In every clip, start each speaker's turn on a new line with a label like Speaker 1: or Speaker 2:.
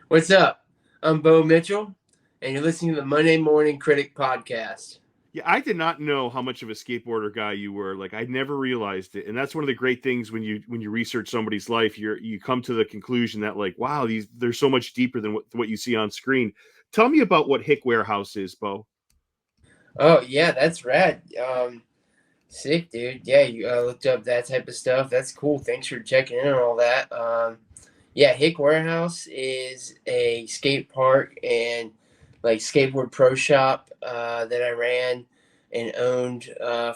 Speaker 1: What's up? I'm Bo Mitchell, and you're listening to the Monday Morning Critic podcast.
Speaker 2: Yeah, I did not know how much of a skateboarder guy you were. Like I never realized it. And that's one of the great things when you research somebody's life, you come to the conclusion that like, wow, they're so much deeper than what you see on screen. Tell me about what Hick Warehouse is, Bo.
Speaker 1: Oh yeah, that's rad. Sick, dude. Yeah, you looked up that type of stuff. That's cool. Thanks for checking in on all that. Yeah, Hick Warehouse is a skate park and like skateboard pro shop that I ran and owned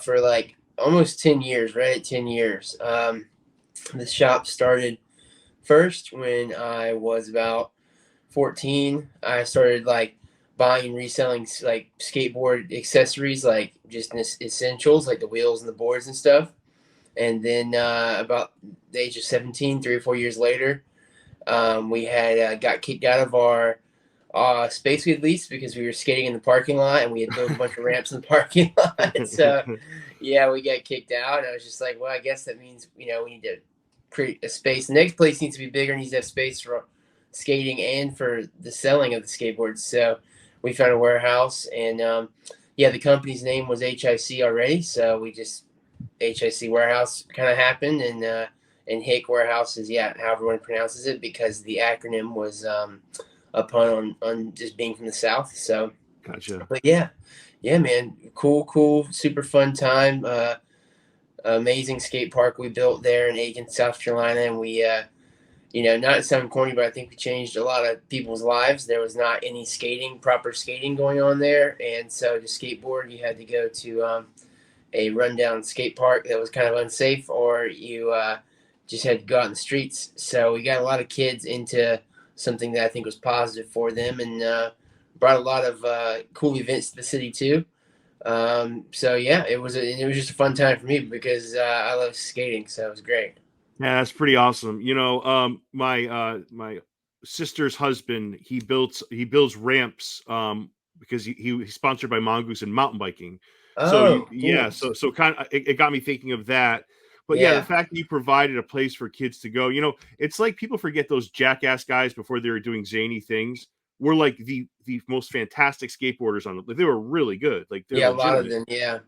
Speaker 1: for like almost 10 years. Right at 10 years. The shop started first when I was about 14. I started like buying and reselling like skateboard accessories, like just essentials like the wheels and the boards and stuff. And then about the age of 17, 3 or 4 years later, we had got kicked out of our space we had leased because we were skating in the parking lot and we had built a bunch of ramps in the parking lot. So yeah, we got kicked out. And I was just like, well, I guess that means we need to create a space. The next place needs to be bigger, needs to have space for skating and for the selling of the skateboards. So we found a warehouse, and yeah, the company's name was HIC already, so we just HIC warehouse kind of happened, and Hick warehouse is how everyone pronounces it because the acronym was a pun on just being from the South. So,
Speaker 2: Gotcha.
Speaker 1: but yeah, man, cool, super fun time. Amazing skate park we built there in Aiken, South Carolina, and we not to sound corny, but I think we changed a lot of people's lives. There was not any proper skating going on there, and so to skateboard, you had to go to a rundown skate park that was kind of unsafe, or you just had to go out in the streets. So we got a lot of kids into something that I think was positive for them, and brought a lot of cool events to the city too. So yeah, it was just a fun time for me because I love skating, so it was great.
Speaker 2: Yeah, that's pretty awesome. My sister's husband, he builds ramps because he's sponsored by Mongoose and mountain biking. So
Speaker 1: Oh,
Speaker 2: yeah,
Speaker 1: cool.
Speaker 2: so kind of it got me thinking of that. But yeah, the
Speaker 1: Yeah.
Speaker 2: fact that you provided a place for kids to go, it's like people forget those jackass guys before they were doing zany things were like the most fantastic skateboarders on the. Like, they were really good. Like they're
Speaker 1: Yeah, a lot of
Speaker 2: legitimate.
Speaker 1: them. Yeah.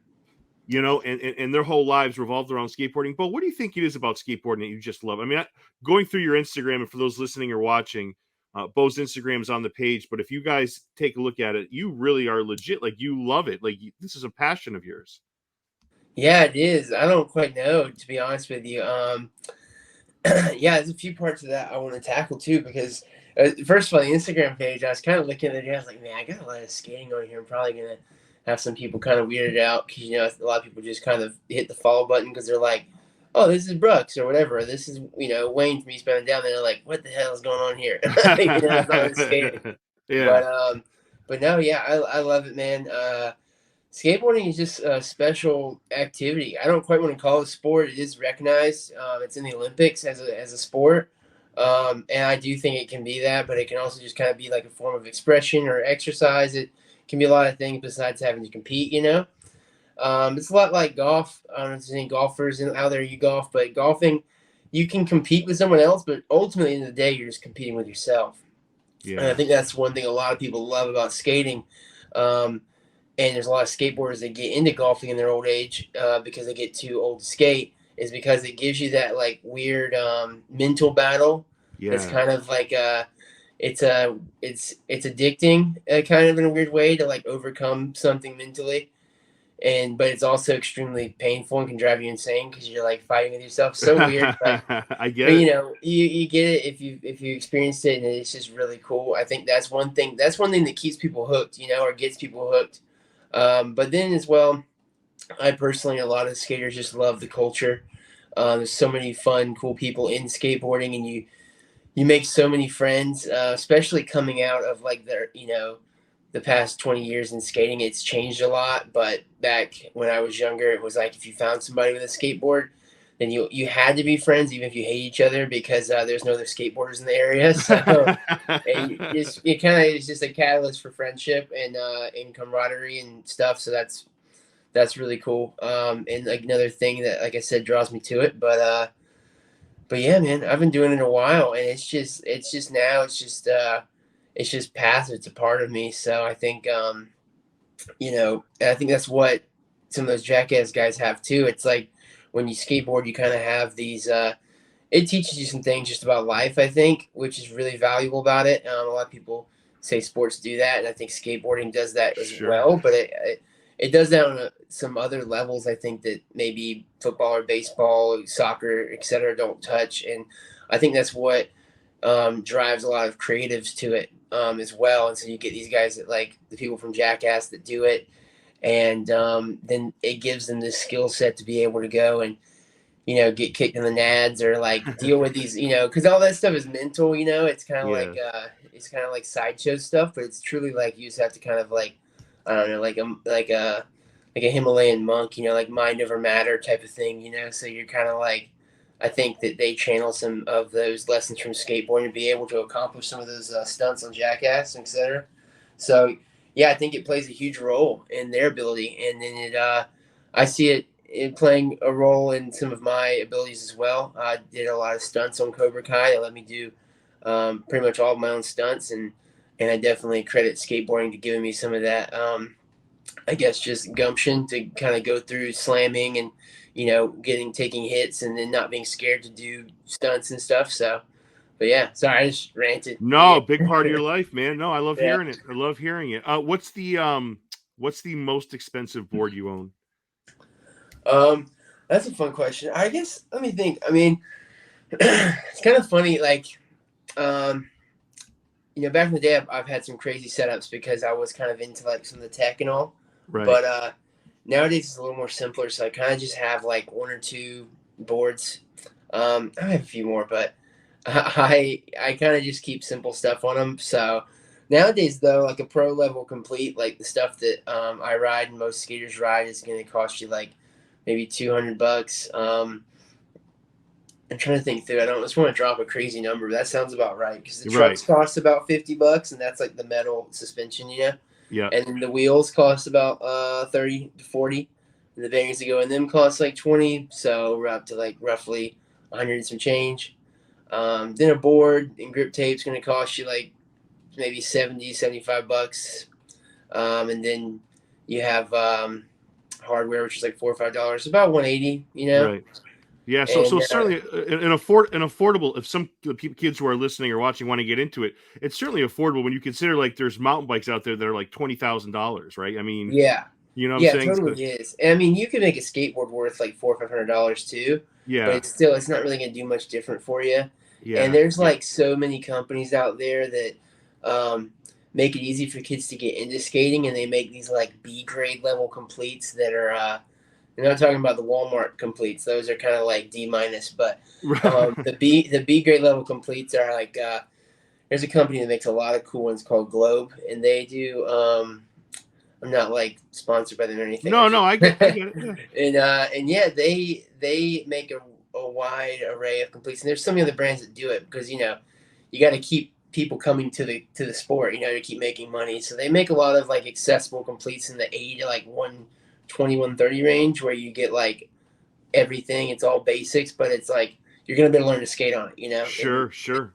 Speaker 2: And their whole lives revolved around skateboarding. But what do you think it is about skateboarding that you just love? I mean, going through your Instagram, and for those listening or watching, Bo's Instagram is on the page. But if you guys take a look at it, you really are legit. Like, you love it. Like, this is a passion of yours.
Speaker 1: Yeah, it is. I don't quite know, to be honest with you. Yeah, there's a few parts of that I want to tackle too, because first of all, the Instagram page, I was kind of looking at it, I was like, man, I got a lot of skating on here. I'm probably gonna have some people kind of weirded out because a lot of people just kind of hit the follow button because they're like, oh, this is Brucks or whatever. Or this is Wayne from Eastbound and Down. And they're like, what the hell is going on here? It's not really skating,
Speaker 2: Yeah.
Speaker 1: but no, yeah, I love it, man. Skateboarding is just a special activity. I don't quite want to call it a sport. It is recognized. It's in the Olympics as a sport. And I do think it can be that, but it can also just kind of be like a form of expression or exercise. It can be a lot of things besides having to compete. It's a lot like golf. I don't know if there's any golfers out there you golf, but golfing, you can compete with someone else, but ultimately, in the day, you're just competing with yourself. And I
Speaker 2: Yeah.
Speaker 1: think that's one thing a lot of people love about skating. Um, and there's a lot of skateboarders that get into golfing in their old age because they get too old to skate, is because it gives you that like weird mental battle that's
Speaker 2: Yeah.
Speaker 1: kind of like it's addicting kind of in a weird way to like overcome something mentally, but it's also extremely painful and can drive you insane because you're like fighting with yourself. So weird,
Speaker 2: I get
Speaker 1: but
Speaker 2: it.
Speaker 1: you get it if you experienced it, and it's just really cool. I think that's one thing that keeps people hooked, or gets people hooked. But then as well, I personally, a lot of skaters just love the culture. There's so many fun, cool people in skateboarding, and you make so many friends, especially coming out of like the past 20 years in skating. It's changed a lot, but back when I was younger, it was like if you found somebody with a skateboard, then you had to be friends, even if you hate each other, because there's no other skateboarders in the area. So and it kind of is just a catalyst for friendship and camaraderie and stuff. So that's really cool. And like another thing that, like I said, draws me to it. But yeah, man, I've been doing it a while, and it's just it's just passive. It's a part of me. So I think, I think that's what some of those jackass guys have too. It's like when you skateboard, you kind of have these. It teaches you some things just about life, I think, which is really valuable about it. A lot of people say sports do that, and I think skateboarding does that as
Speaker 2: Sure.
Speaker 1: well. But it does that on some other levels. I think that maybe football or baseball, soccer, etc., don't touch, and I think that's what drives a lot of creatives to it as well. And so you get these guys that like the people from Jackass that do it, and then it gives them this skill set to be able to go and get kicked in the nads or like deal with these, because all that stuff is mental.
Speaker 2: Yeah.
Speaker 1: It's kind of like sideshow stuff, but it's truly like you just have to kind of like, I don't know, like a Himalayan monk, like mind over matter type of thing. So you're kind of like, I think that they channel some of those lessons from skateboarding to be able to accomplish some of those stunts on Jackass, etc. So yeah, I think it plays a huge role in their ability, and then I see it in playing a role in some of my abilities as well. I did a lot of stunts on Cobra Kai. They let me do pretty much all of my own stunts, and I definitely credit skateboarding to giving me some of that. I guess just gumption to kind of go through slamming and taking hits and then not being scared to do stunts and stuff. So, but yeah, sorry, I just ranted.
Speaker 2: No, big part of your life, man. No, I love
Speaker 1: Yeah.
Speaker 2: hearing it. I love hearing it. What's the most expensive board you own?
Speaker 1: Um, that's a fun question. I guess let me think. I mean, it's kind of funny. Like, um, back in the day, I've had some crazy setups because I was kind of into like some of the tech and all.
Speaker 2: Right.
Speaker 1: But nowadays it's a little more simpler. So I kind of just have like one or two boards. I have a few more, but I kind of just keep simple stuff on them. So nowadays, though, like a pro level complete, like the stuff that I ride and most skaters ride is going to cost you like maybe $200. I'm trying to think through. I don't just want to drop a crazy number, but that sounds about right because the
Speaker 2: Right.
Speaker 1: trucks cost about $50, and that's like the metal suspension.
Speaker 2: Yeah.
Speaker 1: And then the wheels cost about 30 to 40, and the bearings that go in them cost like 20. So we're up to like roughly 100 and some change. Then a board and grip tape's going to cost you like maybe 70, $75. And then you have hardware, which is like $4 or $5, about 180.
Speaker 2: Right. Yeah, so
Speaker 1: And
Speaker 2: certainly an affordable. If some kids who are listening or watching want to get into it, it's certainly affordable when you consider like there's mountain bikes out there that are like $20,000, right? I mean,
Speaker 1: yeah,
Speaker 2: you know what I'm
Speaker 1: yeah, it
Speaker 2: saying? So,
Speaker 1: totally is. And I mean, you can make a skateboard worth like $400 or $500 too, but
Speaker 2: yeah,
Speaker 1: it's not really going to do much different for you. And
Speaker 2: yeah,
Speaker 1: there's
Speaker 2: yeah,
Speaker 1: like so many companies out there that make it easy for kids to get into skating, and they make these like B grade level completes that are. You're not talking about the Walmart completes; those are kind of like D minus. But the B grade level completes are like there's a company that makes a lot of cool ones called Globe, and they do. I'm not like sponsored by them or anything.
Speaker 2: no, no, I get it. Yeah,
Speaker 1: And yeah, they make a wide array of completes, and there's so many other brands that do it because you got to keep people coming to the sport, to keep making money. So they make a lot of like accessible completes in the 80 to like 120, 130 range, where you get like everything. It's all basics, but it's like you're gonna be able to learn to skate on it. And
Speaker 2: sure, sure.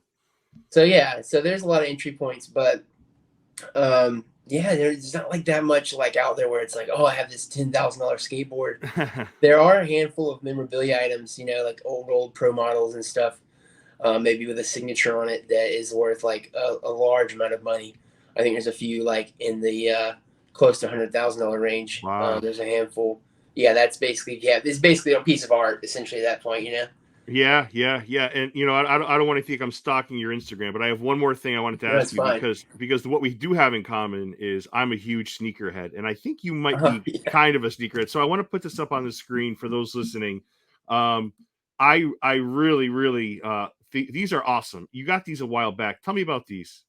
Speaker 1: so yeah, so there's a lot of entry points, but yeah, there's not like that much like out there where it's like, oh, I have this $10,000 skateboard. There are a handful of memorabilia items, like old pro models and stuff, maybe with a signature on it that is worth like a large amount of money. I think there's a few like in the close to $100,000 range.
Speaker 2: Wow.
Speaker 1: There's a handful. Yeah, it's basically a piece of art essentially at that point.
Speaker 2: Yeah, yeah, yeah. And I don't want to think I'm stalking your Instagram, but I have one more thing I wanted to
Speaker 1: No,
Speaker 2: ask
Speaker 1: that's
Speaker 2: you
Speaker 1: fine.
Speaker 2: because what we do have in common is I'm a huge sneakerhead, and I think you might be
Speaker 1: Yeah.
Speaker 2: kind of a sneakerhead. So I want to put this up on the screen for those listening. Um, I really, really these are awesome. You got these a while back. Tell me about these.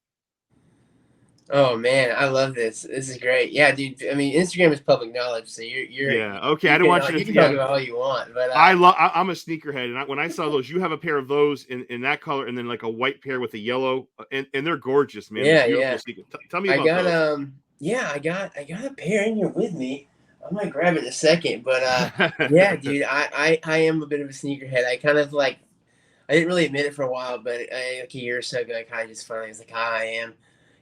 Speaker 1: Oh man, I love this. This is great. Yeah, dude. I mean, Instagram is public knowledge, so
Speaker 2: Yeah. Okay. I
Speaker 1: you
Speaker 2: don't
Speaker 1: can
Speaker 2: want you
Speaker 1: you
Speaker 2: to.
Speaker 1: can talk
Speaker 2: Yeah.
Speaker 1: about all you want, but
Speaker 2: I'm a sneakerhead, and when I saw those, you have a pair of those in that color, and then like a white pair with a yellow, and they're gorgeous, man. They're
Speaker 1: yeah,
Speaker 2: beautiful
Speaker 1: yeah.
Speaker 2: sneakers. Tell me
Speaker 1: I
Speaker 2: about
Speaker 1: got
Speaker 2: those.
Speaker 1: I got a pair in here with me. I might grab it in a second, but yeah, dude. I am a bit of a sneakerhead. I kind of I didn't really admit it for a while, but like a year or so ago, I kind of just finally was like, I am.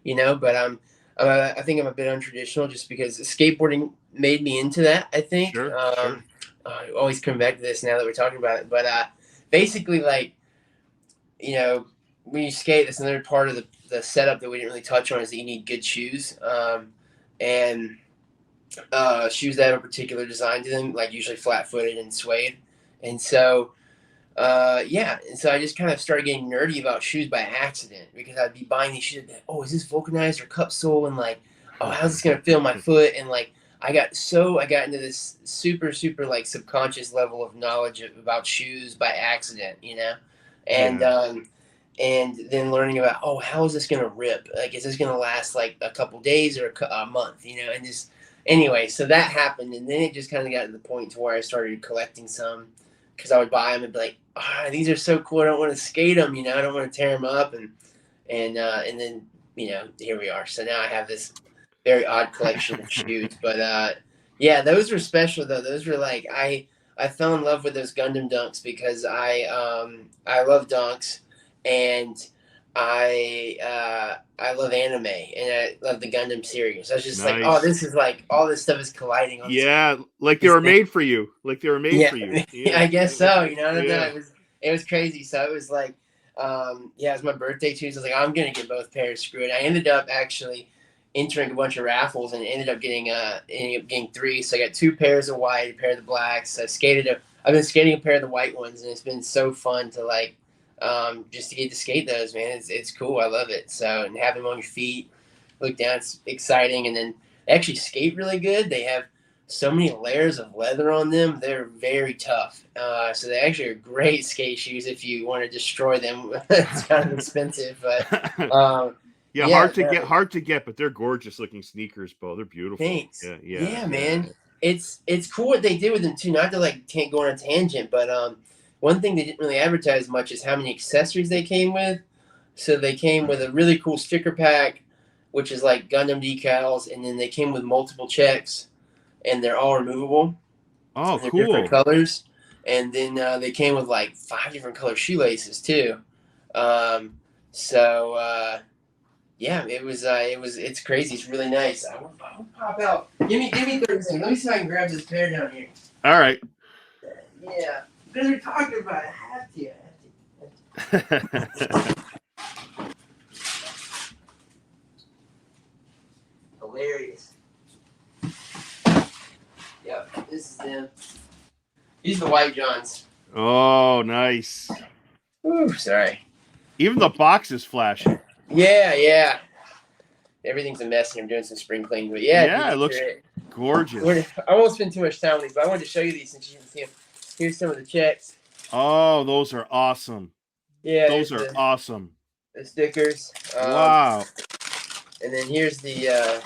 Speaker 1: but I think I'm a bit untraditional just because skateboarding made me into that. I think.
Speaker 2: Sure, sure.
Speaker 1: I always come back to this now that we're talking about it, but basically, like, when you skate, that's another part of the setup that we didn't really touch on is that you need good shoes, and shoes that have a particular design to them, like usually flat-footed and suede, and so. And so I just kind of started getting nerdy about shoes by accident because I'd be buying these shoes. And be like, oh, is this vulcanized or cup sole? And like, oh, how's this gonna feel my foot? And like, I got into this super super like subconscious level of knowledge about shoes by accident, and
Speaker 2: Yeah.
Speaker 1: and then learning about, oh, how is this gonna rip? Like, is this gonna last like a couple days or a month? And just anyway, so that happened, and then it just kind of got to the point to where I started collecting some because I would buy them and be like, these are so cool. I don't want to skate them, I don't want to tear them up, and then here we are. So now I have this very odd collection of shoes, but yeah, those were special though. Those were like I fell in love with those Gundam Dunks because I love Dunks, and I love anime, and I love the Gundam series. I was just like, oh,
Speaker 2: Nice.
Speaker 1: this is like all this stuff is colliding on
Speaker 2: Yeah, like they were made for you. Like they were made
Speaker 1: yeah,
Speaker 2: for you. Yeah.
Speaker 1: I guess so. I don't know.
Speaker 2: Yeah.
Speaker 1: It was crazy. So it was like, it was my birthday too. So I was like, I'm gonna get both pairs screwed. I ended up actually entering a bunch of raffles and ended up getting three. So I got two pairs of white, a pair of the blacks. I've been skating a pair of the white ones, and it's been so fun to like, just to get to skate those, man. It's cool. I love it. So, and have them on your feet, look down, it's exciting. And then they actually skate really good. They have so many layers of leather on them. They're very tough. So they actually are great skate shoes if you want to destroy them. It's kind of expensive, but
Speaker 2: yeah, hard to get, but they're gorgeous looking sneakers, Bo. They're beautiful.
Speaker 1: Thanks.
Speaker 2: Yeah,
Speaker 1: man. It's cool what they did with them too. Not to like go on a tangent, but one thing they didn't really advertise much is how many accessories they came with. So they came with a really cool sticker pack, which is like Gundam decals, and then they came with multiple checks, and they're all removable.
Speaker 2: Oh,
Speaker 1: they're
Speaker 2: cool.
Speaker 1: Different colors, and then they came with like 5 different color shoelaces too. Yeah, it's crazy. It's really nice. I will pop out. Give me 30 seconds. Let me see if I can grab this pair down here.
Speaker 2: All right.
Speaker 1: Yeah, because we're talking about it. I have to. Hilarious. Yep, this is them. These are the white Johns.
Speaker 2: Oh, nice.
Speaker 1: Ooh, sorry.
Speaker 2: Even the box is flashing.
Speaker 1: Yeah. Everything's a mess, and I'm doing some spring cleaning. But yeah,
Speaker 2: it looks gorgeous.
Speaker 1: I won't spend too much time on these, but I wanted to show you these since you can see them. Here's some of the checks.
Speaker 2: Oh, those are awesome.
Speaker 1: Yeah,
Speaker 2: those are awesome.
Speaker 1: The stickers.
Speaker 2: Wow.
Speaker 1: And then here's the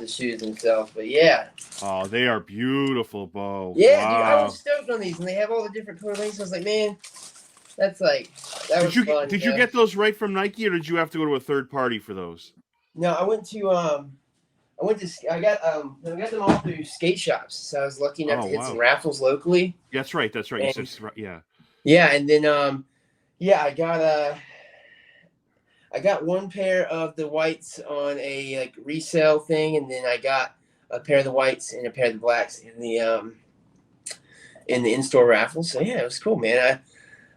Speaker 1: shoes themselves. But yeah.
Speaker 2: Oh, they are beautiful, Bo.
Speaker 1: Yeah,
Speaker 2: wow.
Speaker 1: Dude, I was stoked on these, and they have all the different color laces. I was like, man, that was fun.
Speaker 2: Did you get those right from Nike, or did you have to go to a third party for those?
Speaker 1: No, I got them all through skate shops. So I was lucky enough to hit some raffles locally.
Speaker 2: That's right.
Speaker 1: And,
Speaker 2: yeah.
Speaker 1: Yeah, and then I got one pair of the whites on a like resale thing, and then I got a pair of the whites and a pair of the blacks in the in-store raffle. So yeah, it was cool, man.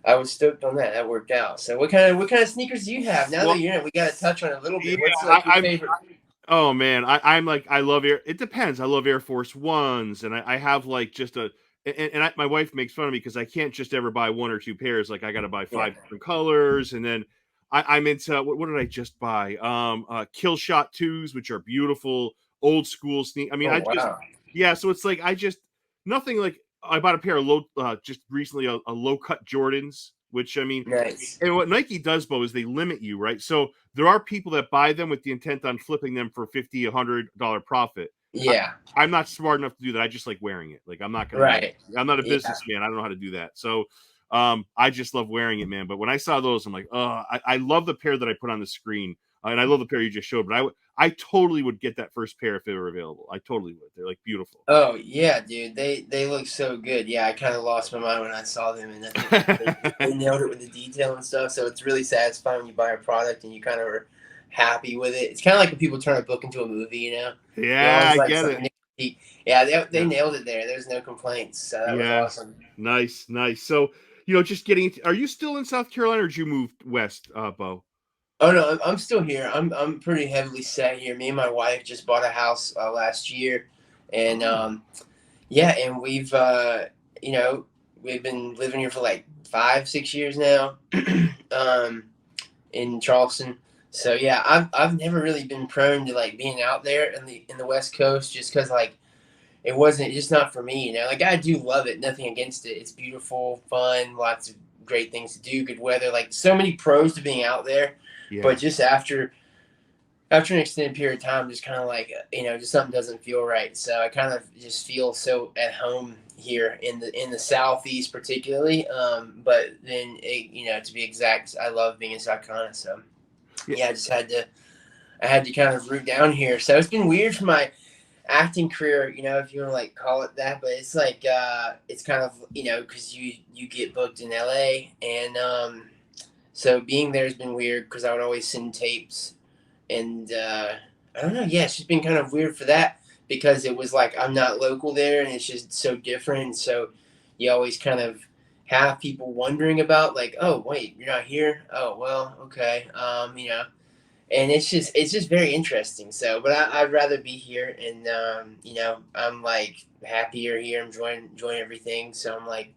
Speaker 1: I was stoked on that. That worked out. So what kind of sneakers do you have? Now that you're in it, we got to touch on it a little bit. What's your favorite?
Speaker 2: Oh man, I love it depends. I love Air Force Ones, and I have like just my wife makes fun of me because I can't just ever buy one or two pairs. Like I got to buy 5 different colors, and then I'm into what did I just buy? Kill Shot 2s, which are beautiful old school sneakers. I mean, so it's like nothing like. I bought a pair of just recently a low cut Jordans, which I mean,
Speaker 1: nice.
Speaker 2: And what Nike does, Bo, is they limit you, right? So there are people that buy them with the intent on flipping them for $50, $100 profit.
Speaker 1: Yeah,
Speaker 2: I'm not smart enough to do that. I just like wearing it. Like I'm not gonna.
Speaker 1: Right.
Speaker 2: I'm not a businessman. I don't know how to do that. So I just love wearing it, man. But when I saw those, I'm like, I love the pair that I put on the screen, and I love the pair you just showed. But I totally would get that first pair if they were available. I totally would. They're like beautiful.
Speaker 1: Oh yeah, dude. They look so good. Yeah, I kind of lost my mind when I saw them, and they nailed it with the detail and stuff. So it's really satisfying when you buy a product and you kind of are happy with it. It's kind of like when people turn a book into a movie, you know. You
Speaker 2: Yeah,
Speaker 1: always
Speaker 2: I
Speaker 1: like
Speaker 2: get it.
Speaker 1: something. Yeah, they
Speaker 2: Yeah.
Speaker 1: nailed it there. There's no complaints, so that was
Speaker 2: Yeah.
Speaker 1: awesome.
Speaker 2: Nice, nice. So, you know, just getting are you still in South Carolina or did you move west, Bo?
Speaker 1: Oh no, I'm still here. I'm pretty heavily set here. Me and my wife just bought a house last year, and
Speaker 2: Oh.
Speaker 1: yeah, and you know we've been living here for like 5 6 years now, um, in Charleston. So yeah, I've never really been prone to like being out there in the West Coast just because like it wasn't just not for me. You know, like I do love it. Nothing against it. It's beautiful, fun, lots of great things to do, good weather. Like so many pros to being out there, but
Speaker 2: Yeah.
Speaker 1: just after an extended period of time, just kind of like just something doesn't feel right. So I kind of just feel so at home here in the southeast, particularly. But then to be exact, I love being in South Carolina. So
Speaker 2: Yeah.
Speaker 1: yeah, I had to kind of root down here. So it's been weird for my acting career, if you want to like call it that. But it's like it's kind of because you get booked in LA, and so being there has been weird because I would always send tapes and I don't know. Yeah, it's just been kind of weird for that because it was like I'm not local there, and it's just so different. So you always kind of have people wondering about like, oh wait, you're not here. Oh well, okay. And it's just very interesting. So, but I'd rather be here, and I'm like happier here. I'm enjoying everything. So I'm like,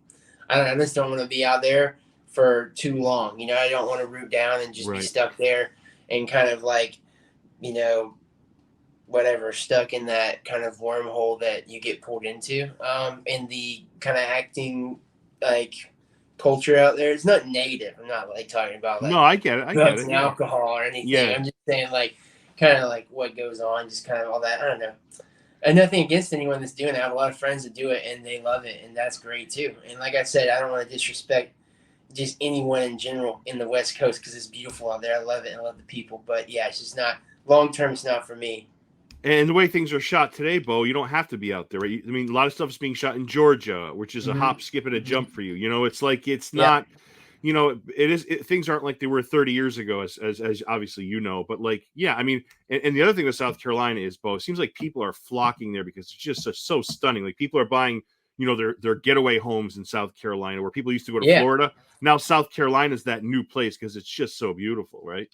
Speaker 1: I don't know. I just don't want to be out there for too long. I don't want to root down and just be
Speaker 2: Right.
Speaker 1: stuck there and kind of like you know, whatever, stuck in that kind of wormhole that you get pulled into. In the kind of acting like culture out there, it's not negative. I'm not like talking about
Speaker 2: No,
Speaker 1: like
Speaker 2: I get it. I get
Speaker 1: drugs
Speaker 2: it.
Speaker 1: and
Speaker 2: Yeah.
Speaker 1: alcohol or anything.
Speaker 2: Yeah.
Speaker 1: I'm just saying like kind of like what goes on, just kind of all that. I don't know. And nothing against anyone that's doing it. I have a lot of friends that do it and they love it, and that's great too. And like I said, I don't want to disrespect just anyone in general in the West Coast because it's beautiful out there. I love it. I love the people, but yeah, it's just not long term. It's not for me.
Speaker 2: And the way things are shot today, Bo, you don't have to be out there, right? I mean, a lot of stuff is being shot in Georgia, which is a
Speaker 1: Mm-hmm.
Speaker 2: hop, skip, and a
Speaker 1: Mm-hmm.
Speaker 2: jump for you. You know, it's like it's
Speaker 1: Yeah.
Speaker 2: not. You know, things aren't like they were 30 years ago, as obviously you know. But like, yeah, I mean, and the other thing with South Carolina is, Bo, it seems like people are flocking there because it's just so stunning. Like people are buying, their getaway homes in South Carolina, where people used to go to
Speaker 1: Yeah.
Speaker 2: Florida. Now South Carolina is that new place because it's just so beautiful, right?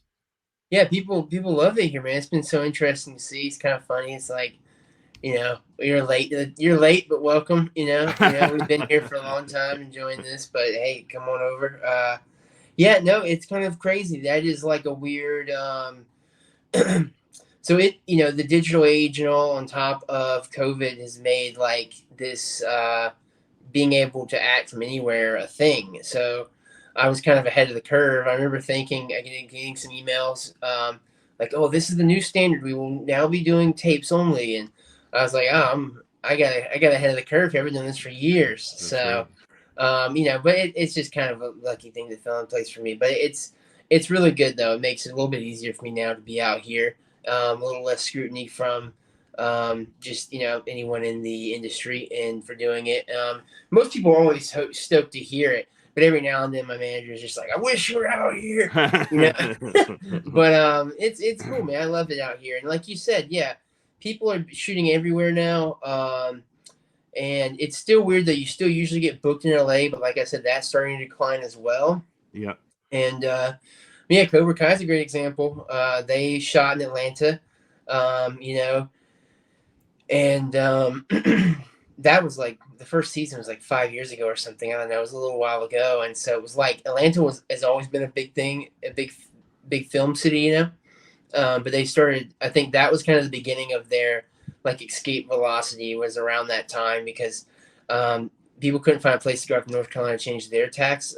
Speaker 1: Yeah. People love it here, man. It's been so interesting to see. It's kind of funny. It's like, you're late. You're late, but welcome. We've been here for a long time enjoying this, but hey, come on over. Yeah, no, it's kind of crazy. That is like a weird. So the digital age and all on top of COVID has made like this being able to act from anywhere a thing. So I was kind of ahead of the curve. I remember thinking, getting some emails like, "Oh, this is the new standard. We will now be doing tapes only." And I was like, "Oh, I got ahead of the curve here. I've been doing this for years."
Speaker 2: That's right.
Speaker 1: So, but it's just kind of a lucky thing that fell in place for me. But it's really good though. It makes it a little bit easier for me now to be out here. A little less scrutiny from just anyone in the industry and for doing it. Most people are always stoked to hear it, but every now and then my manager is just like, "I wish you were out here," you know. But it's cool, man. I love it out here, and like you said, yeah, people are shooting everywhere now. And it's still weird that you still usually get booked in LA, but like I said, that's starting to decline as well.
Speaker 2: Yeah.
Speaker 1: And yeah, Cobra Kai is a great example. They shot in Atlanta, um, you know, and that was like the first season was like 5 years ago or something. I don't know. It was a little while ago, and so it was like Atlanta has always been a big thing, a big film city, but they started. I think that was kind of the beginning of their like escape velocity was around that time because people couldn't find a place to go up to North Carolina to change their tax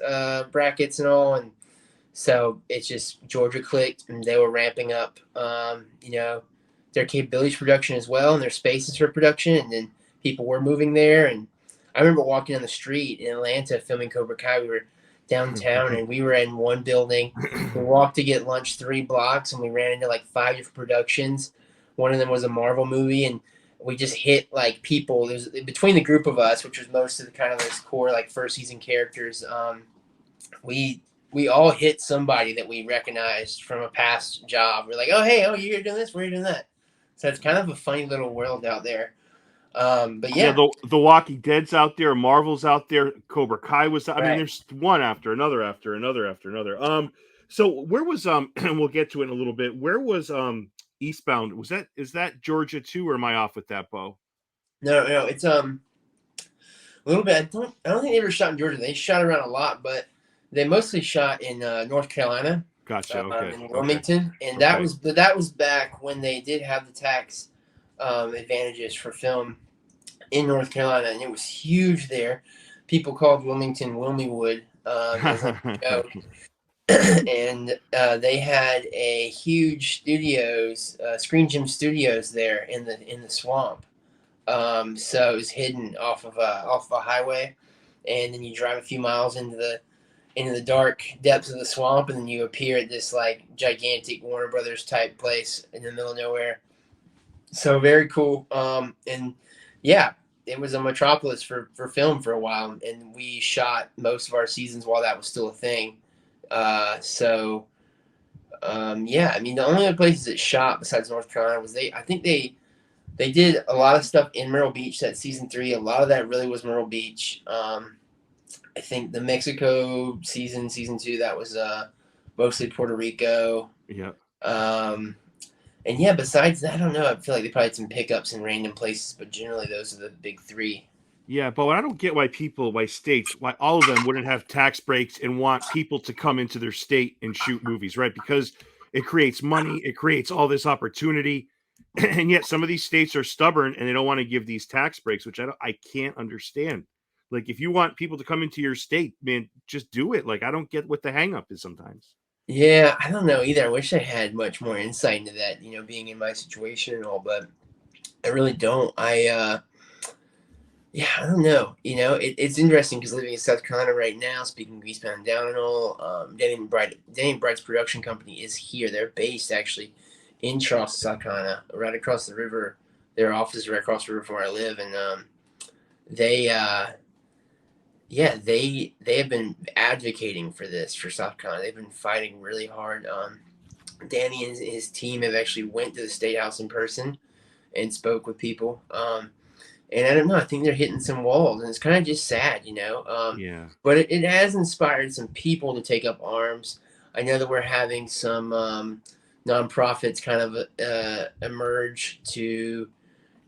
Speaker 1: brackets and all, and so it's just Georgia clicked, and they were ramping up, their capabilities for production as well, and their spaces for production, and then people were moving there. And I remember walking on the street in Atlanta filming Cobra Kai. We were downtown, and we were in one building. We walked to get lunch 3 blocks, and we ran into like 5 different productions. One of them was a Marvel movie, and we just hit like people. There's between the group of us, which was most of the kind of those core like first season characters. We we all hit somebody that we recognized from a past job. We're like, oh hey, oh you're doing this, we're doing that. So it's kind of a funny little world out there. But
Speaker 2: Yeah,
Speaker 1: yeah,
Speaker 2: the Walking Dead's out there, Marvel's out there, Cobra Kai was. I mean,
Speaker 1: right.
Speaker 2: there's one after another, after another, after another. So where was and we'll get to it in a little bit. Where was Eastbound? Was that is that Georgia too, or am I off with that, Bo?
Speaker 1: No, it's a little bit. I don't think they ever shot in Georgia. They shot around a lot, but they mostly shot in North Carolina,
Speaker 2: Gotcha. Okay.
Speaker 1: in
Speaker 2: Okay.
Speaker 1: Wilmington, and
Speaker 2: Okay.
Speaker 1: that was back when they did have the tax advantages for film in North Carolina, and it was huge there. People called Wilmington Wilmywood as like a joke, and they had a huge studios, Screen Gym Studios there in the swamp. So it was hidden off of a highway, and then you drive a few miles into the dark depths of the swamp, and then you appear at this like gigantic Warner Brothers type place in the middle of nowhere. So very cool. And yeah, it was a metropolis for film for a while, and we shot most of our seasons while that was still a thing. Yeah, I mean the only other places that shot besides North Carolina was I think they did a lot of stuff in Myrtle Beach that season 3. A lot of that really was Myrtle Beach. I think the Mexico season 2, that was mostly Puerto Rico.
Speaker 2: Yeah.
Speaker 1: And yeah, besides that, I don't know. I feel like they probably had some pickups in random places, but generally those are the big 3.
Speaker 2: Yeah, but I don't get why states, why all of them wouldn't have tax breaks and want people to come into their state and shoot movies, right? Because it creates money, it creates all this opportunity, and yet some of these states are stubborn and they don't want to give these tax breaks, which I can't understand. Like, if you want people to come into your state, man, just do it. Like, I don't get what the hang up is sometimes.
Speaker 1: Yeah, I don't know either. I wish I had much more insight into that, being in my situation and all, but I really don't. Yeah, I don't know. It's interesting because living in South Carolina right now, speaking of Eastbound and Down and all, Danny McBride's production company is here. They're based actually in Charleston, South Carolina, right across the river. Their office is right across the river from where I live, and they, yeah, they have been advocating for this for South Carolina. They've been fighting really hard. Danny and his team have actually went to the state house in person and spoke with people. And I don't know. I think they're hitting some walls, and it's kind of just sad.
Speaker 2: Yeah.
Speaker 1: But it has inspired some people to take up arms. I know that we're having some nonprofits kind of emerge to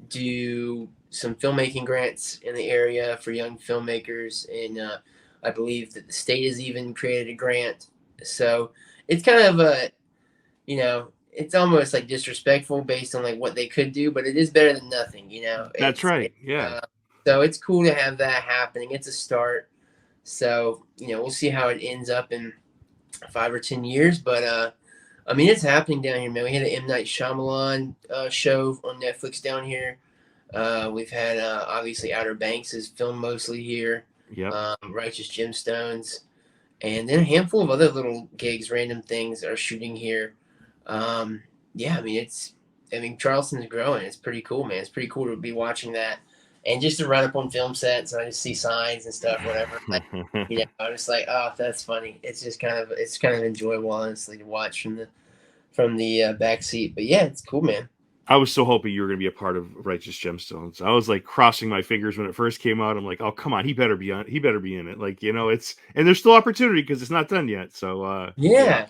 Speaker 1: do some filmmaking grants in the area for young filmmakers, and I believe that the state has even created a grant. So it's kind of it's almost like disrespectful based on like what they could do, but it is better than nothing.
Speaker 2: That's right. Yeah.
Speaker 1: So it's cool to have that happening. It's a start. So we'll see how it ends up in 5 or 10 years, but I mean it's happening down here, man. We had an M. Night Shyamalan show on Netflix down here. We've had obviously Outer Banks is filmed mostly here.
Speaker 2: Yep.
Speaker 1: Righteous Gemstones, and then a handful of other little gigs, random things are shooting here. Yeah, I mean Charleston's growing. It's pretty cool, man. It's pretty cool to be watching that, and just to run up on film sets and I just see signs and stuff, whatever. Like, I'm just like, oh, that's funny. It's kind of enjoyable, honestly, to watch from the back seat. But yeah, it's cool, man.
Speaker 2: I was so hoping you were going to be a part of Righteous Gemstones. I was like crossing my fingers when it first came out. I'm like, oh come on, he better be on. He better be in it. Like it's and there's still opportunity because it's not done yet. So
Speaker 1: Yeah.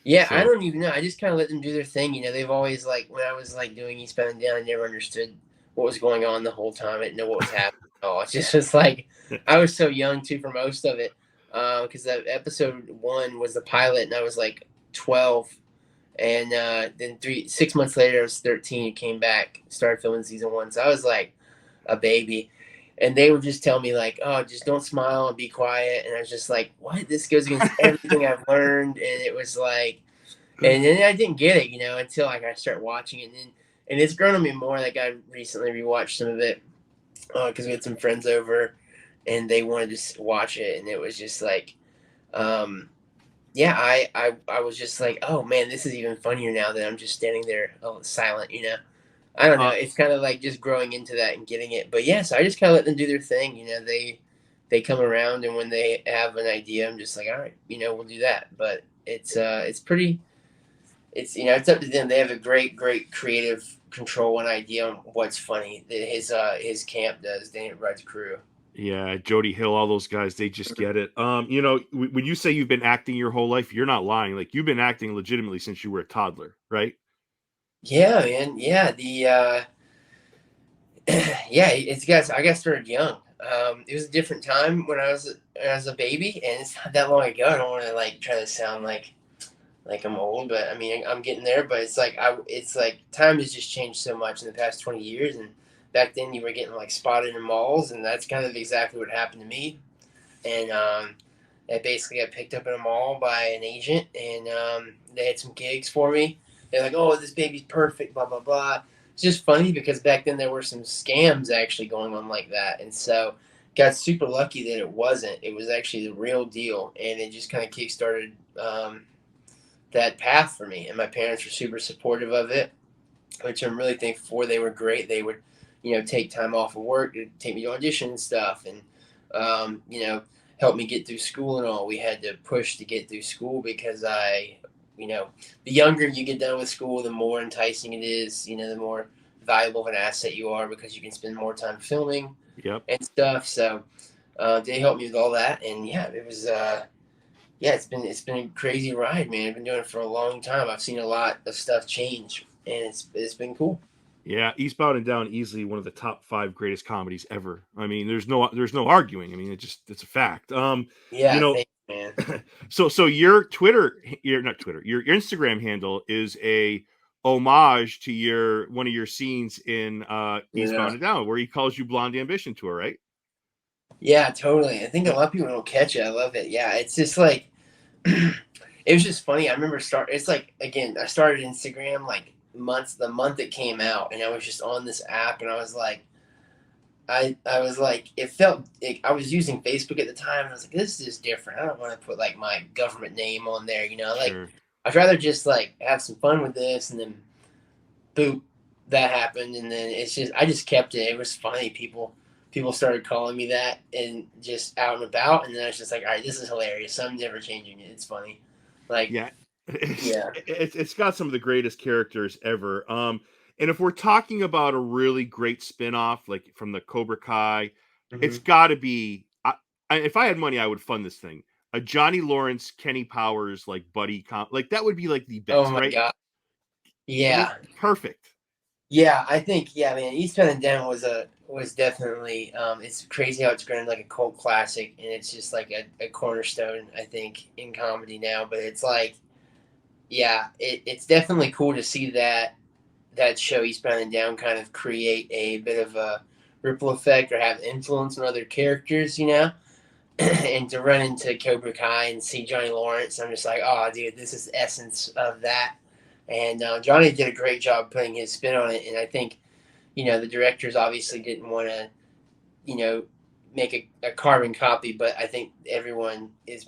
Speaker 1: Yeah, I
Speaker 2: So
Speaker 1: don't even know. I just kind of let them do their thing. They've always like when I was like doing Eastbound and Down, I never understood what was going on the whole time. I didn't know what was happening at all. It's just like I was so young too for most of it. Because that episode 1 was the pilot, and I was like 12, and then 6 months later I was 13. And came back, started filming season 1, so I was like a baby. And they would just tell me like, "Oh, just don't smile and be quiet." And I was just like, "What? This goes against everything I've learned." And it was like, and then I didn't get it, until like I start watching it, and it's grown on me more. Like I recently rewatched some of it because we had some friends over, and they wanted to watch it, and it was just like, yeah, I was just like, oh man, this is even funnier now that I'm just standing there silent. I don't know. It's kind of like just growing into that and getting it. But yeah, so I just kind of let them do their thing. they come around, and when they have an idea, I'm just like, all right, we'll do that. But it's pretty. It's up to them. They have a great creative control and idea on what's funny. His camp does. Danny McBride's crew.
Speaker 2: Yeah, Jody Hill, all those guys, they just get it. When you say you've been acting your whole life, you're not lying. Like, you've been acting legitimately since you were a toddler, right?
Speaker 1: Yeah, man. Yeah, yeah, I got started young. It was a different time when I was as a baby, and it's not that long ago. I don't want to like try to sound like I'm old, but I mean I'm getting there. But it's like time has just changed so much in the past 20 years, and back then you were getting like spotted in malls, and that's kind of exactly what happened to me. And I basically got picked up in a mall by an agent, and they had some gigs for me. They're like, "Oh, this baby's perfect," blah blah blah. It's just funny because back then there were some scams actually going on like that, and so got super lucky that it wasn't. It was actually the real deal, and it just kind of kickstarted that path for me. And my parents were super supportive of it, which I'm really thankful for. They were great. They would, take time off of work to take me to audition and stuff, and help me get through school and all. We had to push to get through school because the younger you get done with school, the more enticing it is. The more valuable of an asset you are because you can spend more time filming
Speaker 2: Yep.
Speaker 1: and stuff. So they helped me with all that, and yeah, it was. It's been a crazy ride, man. I've been doing it for a long time. I've seen a lot of stuff change, and it's been cool.
Speaker 2: Yeah, Eastbound and Down, easily one of the top 5 greatest comedies ever. I mean, there's no arguing. I mean, it's a fact. You
Speaker 1: Yeah,
Speaker 2: know,
Speaker 1: thanks, man.
Speaker 2: so your Twitter, your not Twitter, your Instagram handle is a homage to your one of your scenes in
Speaker 1: Yeah,
Speaker 2: Eastbound and Down, where he calls you Blonde Ambition Tour, right?
Speaker 1: yeah, totally. I think a lot of people don't catch it. I love it. Yeah, it's just like it was just funny. I remember It's like again, I started Instagram like the month it came out, and I was just on this app, and I was like, I was like, I was using Facebook at the time, and I was like, this is different. I don't want to put like my government name on there, Like,
Speaker 2: Sure.
Speaker 1: I'd rather just like have some fun with this, and then boop, that happened, and then I just kept it. It was funny. People started calling me that, and just out and about, and then I was just like, all right, this is hilarious. So I'm never changing it. It's funny, like
Speaker 2: Yeah,
Speaker 1: yeah.
Speaker 2: it's got some of the greatest characters ever. And if we're talking about a really great spin-off, like from the Cobra Kai, it's
Speaker 1: Mm-hmm.
Speaker 2: got to be. If I had money, I would fund this thing. A Johnny Lawrence, Kenny Powers, like buddy comp, like that would be like the
Speaker 1: Oh
Speaker 2: best,
Speaker 1: my
Speaker 2: right?
Speaker 1: god,
Speaker 2: I mean,
Speaker 1: yeah.
Speaker 2: perfect.
Speaker 1: Yeah, I think man. Eastbound and Down was definitely. It's crazy how it's grown like a cult classic, and it's just like a cornerstone. I think in comedy now, but it's like, yeah, it's definitely cool to see that show Eastbound and Down kind of create a bit of a ripple effect or have influence on other characters, and to run into Cobra Kai and see Johnny Lawrence, I'm just like, oh, dude, this is the essence of that. And Johnny did a great job putting his spin on it, and I think the directors obviously didn't want to you know make a carbon copy, but I think everyone is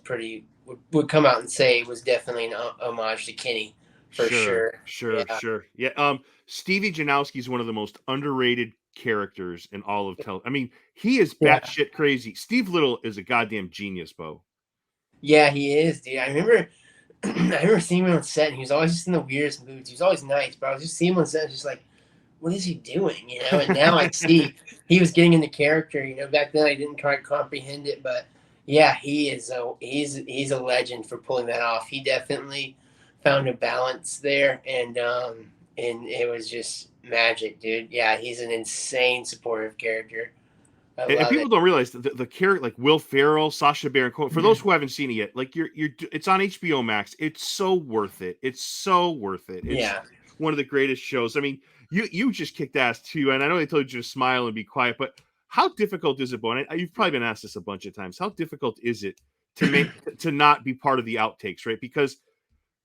Speaker 1: would come out and say it was definitely an homage to Kenny for
Speaker 2: Sure,
Speaker 1: sure.
Speaker 2: sure,
Speaker 1: Yeah,
Speaker 2: sure. Yeah. Stevie Janowski is one of the most underrated characters in all of I mean, he is
Speaker 1: yeah,
Speaker 2: batshit crazy. Steve Little is a goddamn genius, Bo.
Speaker 1: yeah. He is, dude. I remember. I remember seeing him on set, and he was always just in the weirdest moods. He was always nice, but I was just seeing him on set, and just like, what is he doing? And now I see he was getting into character. Back then I didn't quite comprehend it, but yeah, he's a legend for pulling that off. He definitely found a balance there, and it was just magic, dude. Yeah, he's an insane supportive character. I
Speaker 2: And
Speaker 1: love
Speaker 2: people
Speaker 1: it.
Speaker 2: don't realize the character like Will Ferrell, Sasha Baron Cohen. For those who haven't seen it yet, like it's on HBO Max. It's so worth it. It's so worth it. It's
Speaker 1: Yeah,
Speaker 2: one of the greatest shows. I mean, you just kicked ass too, and I know they told you to smile and be quiet, but how difficult is it, Bo? And you've probably been asked this a bunch of times. How difficult is it to not be part of the outtakes, right? Because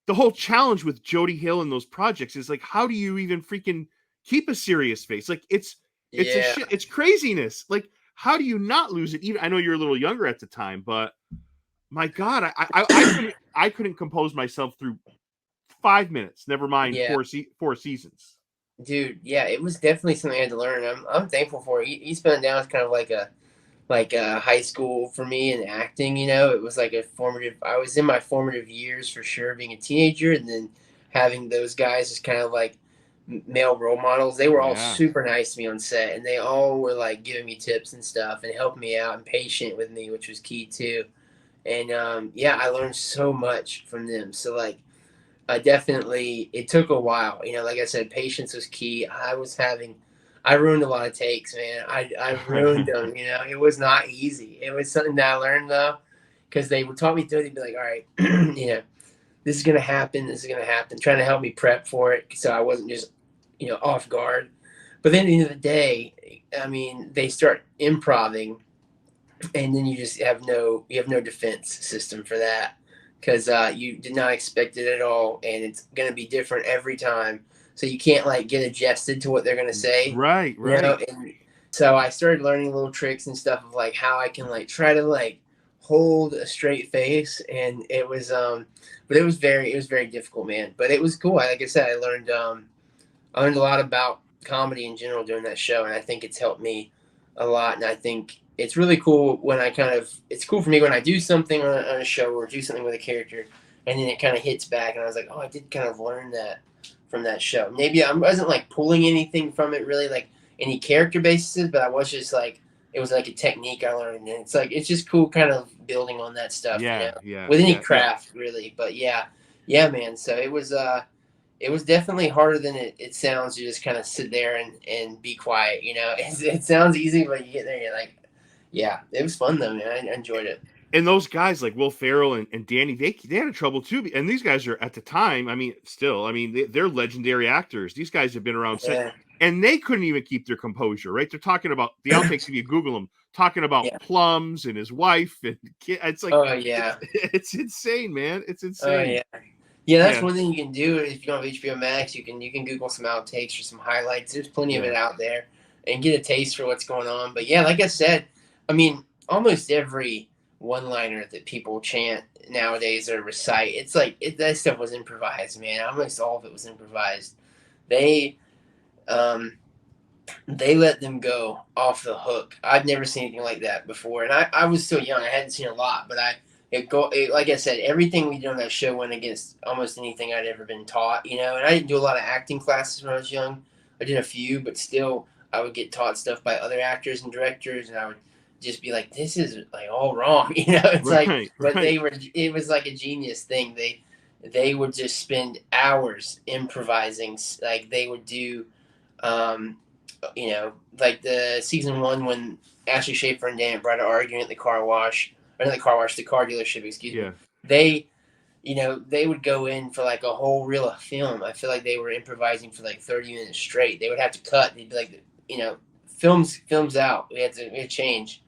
Speaker 2: the whole challenge with Jody Hill and those projects is like, how do you even freaking keep a serious face? Like it's a
Speaker 1: yeah,
Speaker 2: shit. It's craziness. Like how do you not lose it? Even I know you're a little younger at the time, but my God, I couldn't compose myself through 5 minutes. Never mind
Speaker 1: yeah.
Speaker 2: four seasons.
Speaker 1: Dude, yeah, it was definitely something I had to learn. I'm thankful for it. Eastbound and Down is kind of like like high school for me in acting. You know, it was like a formative. I was in my formative years for sure, being a teenager, and then having those guys as kind of like male role models. They were all
Speaker 2: Yeah.
Speaker 1: super nice to me on set, and they all were like giving me tips and stuff and helping me out and patient with me, which was key too. And yeah, I learned so much from them. So like I definitely, it took a while. You know, like I said, patience was key. I ruined a lot of takes, man. I ruined them. You know, it was not easy. It was something that I learned though, because they would talk me through. They'd be like, all right, you know, this is gonna happen. This is gonna happen. Trying to help me prep for it, so I wasn't just, you know, off guard. But then at the end of the day, I mean, they start improving, and then you have no defense system for that because you did not expect it at all, and it's going to be different every time. So you can't like get adjusted to what they're going to say,
Speaker 2: Right,
Speaker 1: you know.
Speaker 2: right.
Speaker 1: And so I started learning little tricks and stuff of like how I can like try to like hold a straight face, and it was but it was very difficult, man. But it was cool. Like I said, I learned a lot about comedy in general during that show, and I think it's helped me a lot. And I think it's really cool when it's cool for me when I do something on a show or do something with a character, and then it kind of hits back, and I was like, oh, I did kind of learn that from that show. Maybe I wasn't like pulling anything from it really, like any character basis, but I was just like, it was like a technique I learned, and it's like it's just cool, kind of building on that stuff, you
Speaker 2: Yeah,
Speaker 1: know,
Speaker 2: yeah,
Speaker 1: with any
Speaker 2: yeah. No,
Speaker 1: craft really. But yeah, yeah, man. So it was definitely harder than it sounds to just kind of sit there and be quiet. You know, it sounds easy, but you get there, you're like, yeah, it was fun though, man. I enjoyed it.
Speaker 2: and those guys like Will Ferrell and Danny, they had trouble too. And these guys are at the time, I mean, still, I mean, they're legendary actors. These guys have been around since,
Speaker 1: Yeah,
Speaker 2: and they couldn't even keep their composure, right? They're talking about the outtakes if you Google them, talking about
Speaker 1: yeah.
Speaker 2: Plums and his wife and kid. It's like
Speaker 1: Oh yeah.
Speaker 2: it's insane, man. It's
Speaker 1: Oh
Speaker 2: insane.
Speaker 1: yeah. Yeah, that's
Speaker 2: Yeah,
Speaker 1: one thing you can do if you don't have HBO Max. You can Google some outtakes or some highlights. There's plenty of
Speaker 2: yeah.
Speaker 1: it out there, and get a taste for what's going on. But yeah, like I said, I mean, almost every one-liner that people chant nowadays or recite, it's like that stuff was improvised, man. Almost all of it was improvised. They um, they let them go off the hook. I've never seen anything like that before, and I was still young. I hadn't seen a lot, but like I said, everything we did on that show went against almost anything I'd ever been taught, you know. And I didn't do a lot of acting classes when I was young. I did a few, but still, I would get taught stuff by other actors and directors, and I would just be like, "This is like all wrong," you know. It's like,
Speaker 2: Right,
Speaker 1: but
Speaker 2: right.
Speaker 1: it was like a genius thing. They would just spend hours improvising. Like they would do, um, you know, like the season one when Ashley Schaefer and Dan McBride are arguing at the car wash, or not the car wash, the car dealership, excuse me.
Speaker 2: Yeah.
Speaker 1: They, you know, they would go in for like a whole reel of film. I feel like they were improvising for like 30 minutes straight. They would have to cut. They'd be like, you know, films out. We had to change.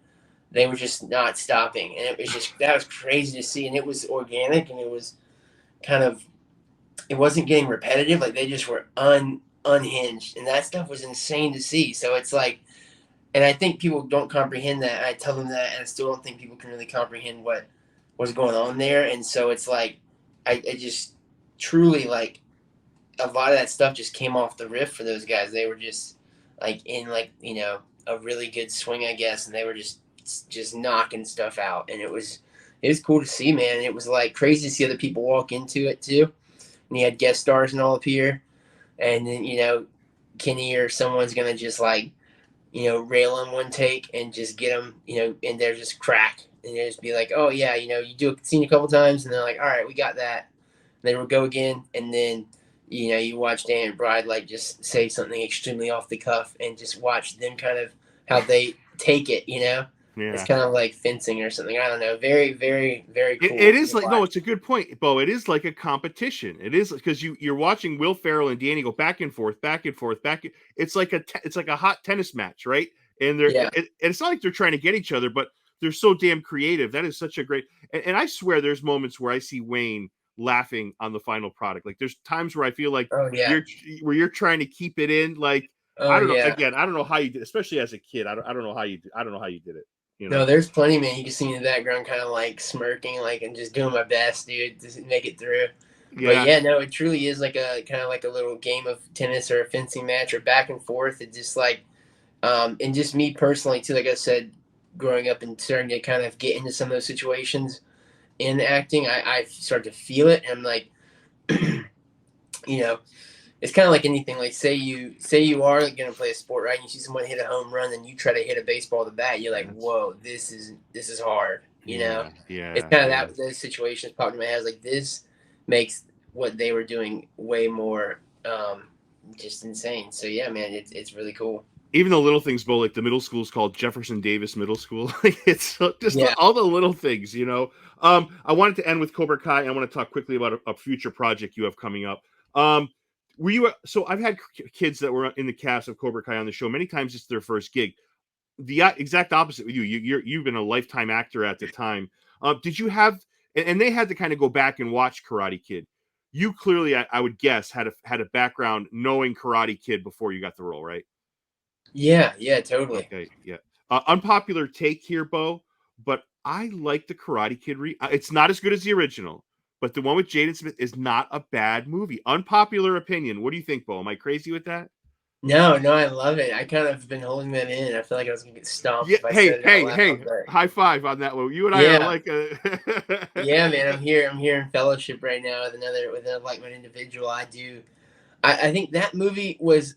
Speaker 1: They were just not stopping, and it was just that was crazy to see. And it was organic, and it was kind of it wasn't getting repetitive. Like they just were unhinged, and that stuff was insane to see. So it's like, and I think people don't comprehend that. I tell them that, and I still don't think people can really comprehend what was going on there. And so it's like, I just truly like a lot of that stuff just came off the riff for those guys. They were just like in like you know a really good swing, I guess, and they were just knocking stuff out, and it was cool to see, man. And it was like crazy to see other people walk into it too. And you had guest stars and all appear, and then you know Kenny or someone's gonna just like you know rail on one take and just get them you know and they're just crack and they just be like, oh yeah, you know, you do a scene a couple times and they're like, all right, we got that. And they will go again, and then you know you watch Dan Bride like just say something extremely off the cuff and just watch them kind of how they take it, you know. It's
Speaker 2: Yeah.
Speaker 1: kind of like fencing or something. I don't know. Very, very, very
Speaker 2: It
Speaker 1: cool
Speaker 2: is
Speaker 1: to
Speaker 2: like, no,
Speaker 1: watch.
Speaker 2: it's a good point, Bo. It is like a competition. It is because you're watching Will Ferrell and Danny go back and forth, back and forth, back. It's like it's like a hot tennis match, right? And
Speaker 1: Yeah.
Speaker 2: it's not like they're trying to get each other, but they're so damn creative. That is such a great. And I swear, there's moments where I see Wayne laughing on the final product. Like there's times where I feel like
Speaker 1: Oh yeah.
Speaker 2: you're you're trying to keep it in. Like
Speaker 1: Oh
Speaker 2: I don't know.
Speaker 1: yeah.
Speaker 2: Again, I don't know how you did, especially as a kid. I don't know how you. I don't know how you did it. You
Speaker 1: No,
Speaker 2: know.
Speaker 1: there's plenty, man. You can see me in the background, kind of like smirking, like and just doing my best, dude, to make it through. But
Speaker 2: Yeah.
Speaker 1: yeah, no, it truly is like a kind of like a little game of tennis or a fencing match or back and forth. It just like, and just me personally too. Like I said, growing up and starting to kind of get into some of those situations in acting, I start to feel it. And I'm like, you know, it's kind of like anything. Like say you are like, gonna play a sport, right? And you see someone hit a home run, and you try to hit a baseball with a bat. You're like,
Speaker 2: Yes.
Speaker 1: whoa, this is hard.
Speaker 2: Yeah,
Speaker 1: It's
Speaker 2: yeah,
Speaker 1: kind of
Speaker 2: yeah.
Speaker 1: that those situations popped in my head. Like this makes what they were doing way more just insane. So yeah, man, it's really cool.
Speaker 2: Even the little things, Bo, like the middle school is called Jefferson Davis Middle School. It's just
Speaker 1: Yeah.
Speaker 2: all the little things, you know. I wanted to end with Cobra Kai. I want to talk quickly about a future project you have coming up. Um, were you so? I've had kids that were in the cast of Cobra Kai on the show. Many times it's their first gig. The exact opposite with you. You've been a lifetime actor at the time. Did you have? And they had to kind of go back and watch Karate Kid. You clearly, I would guess, had a background knowing Karate Kid before you got the role, right?
Speaker 1: Yeah, yeah, totally.
Speaker 2: Okay, yeah. Unpopular take here, Bo, but I like the Karate Kid. It's not as good as the original, but the one with Jaden Smith is not a bad movie. Unpopular opinion. What do you think, Bo? Am I crazy with that?
Speaker 1: No, no, I love it. I kind of been holding that in. I feel like I was gonna get stomped
Speaker 2: Yeah.
Speaker 1: if I
Speaker 2: Hey,
Speaker 1: said it out
Speaker 2: hey,
Speaker 1: loud.
Speaker 2: hey!
Speaker 1: But
Speaker 2: High five on that one. You and I are
Speaker 1: yeah,
Speaker 2: like a.
Speaker 1: yeah, man, I'm here. I'm here in fellowship right now with another like-minded individual. I do. I think that movie was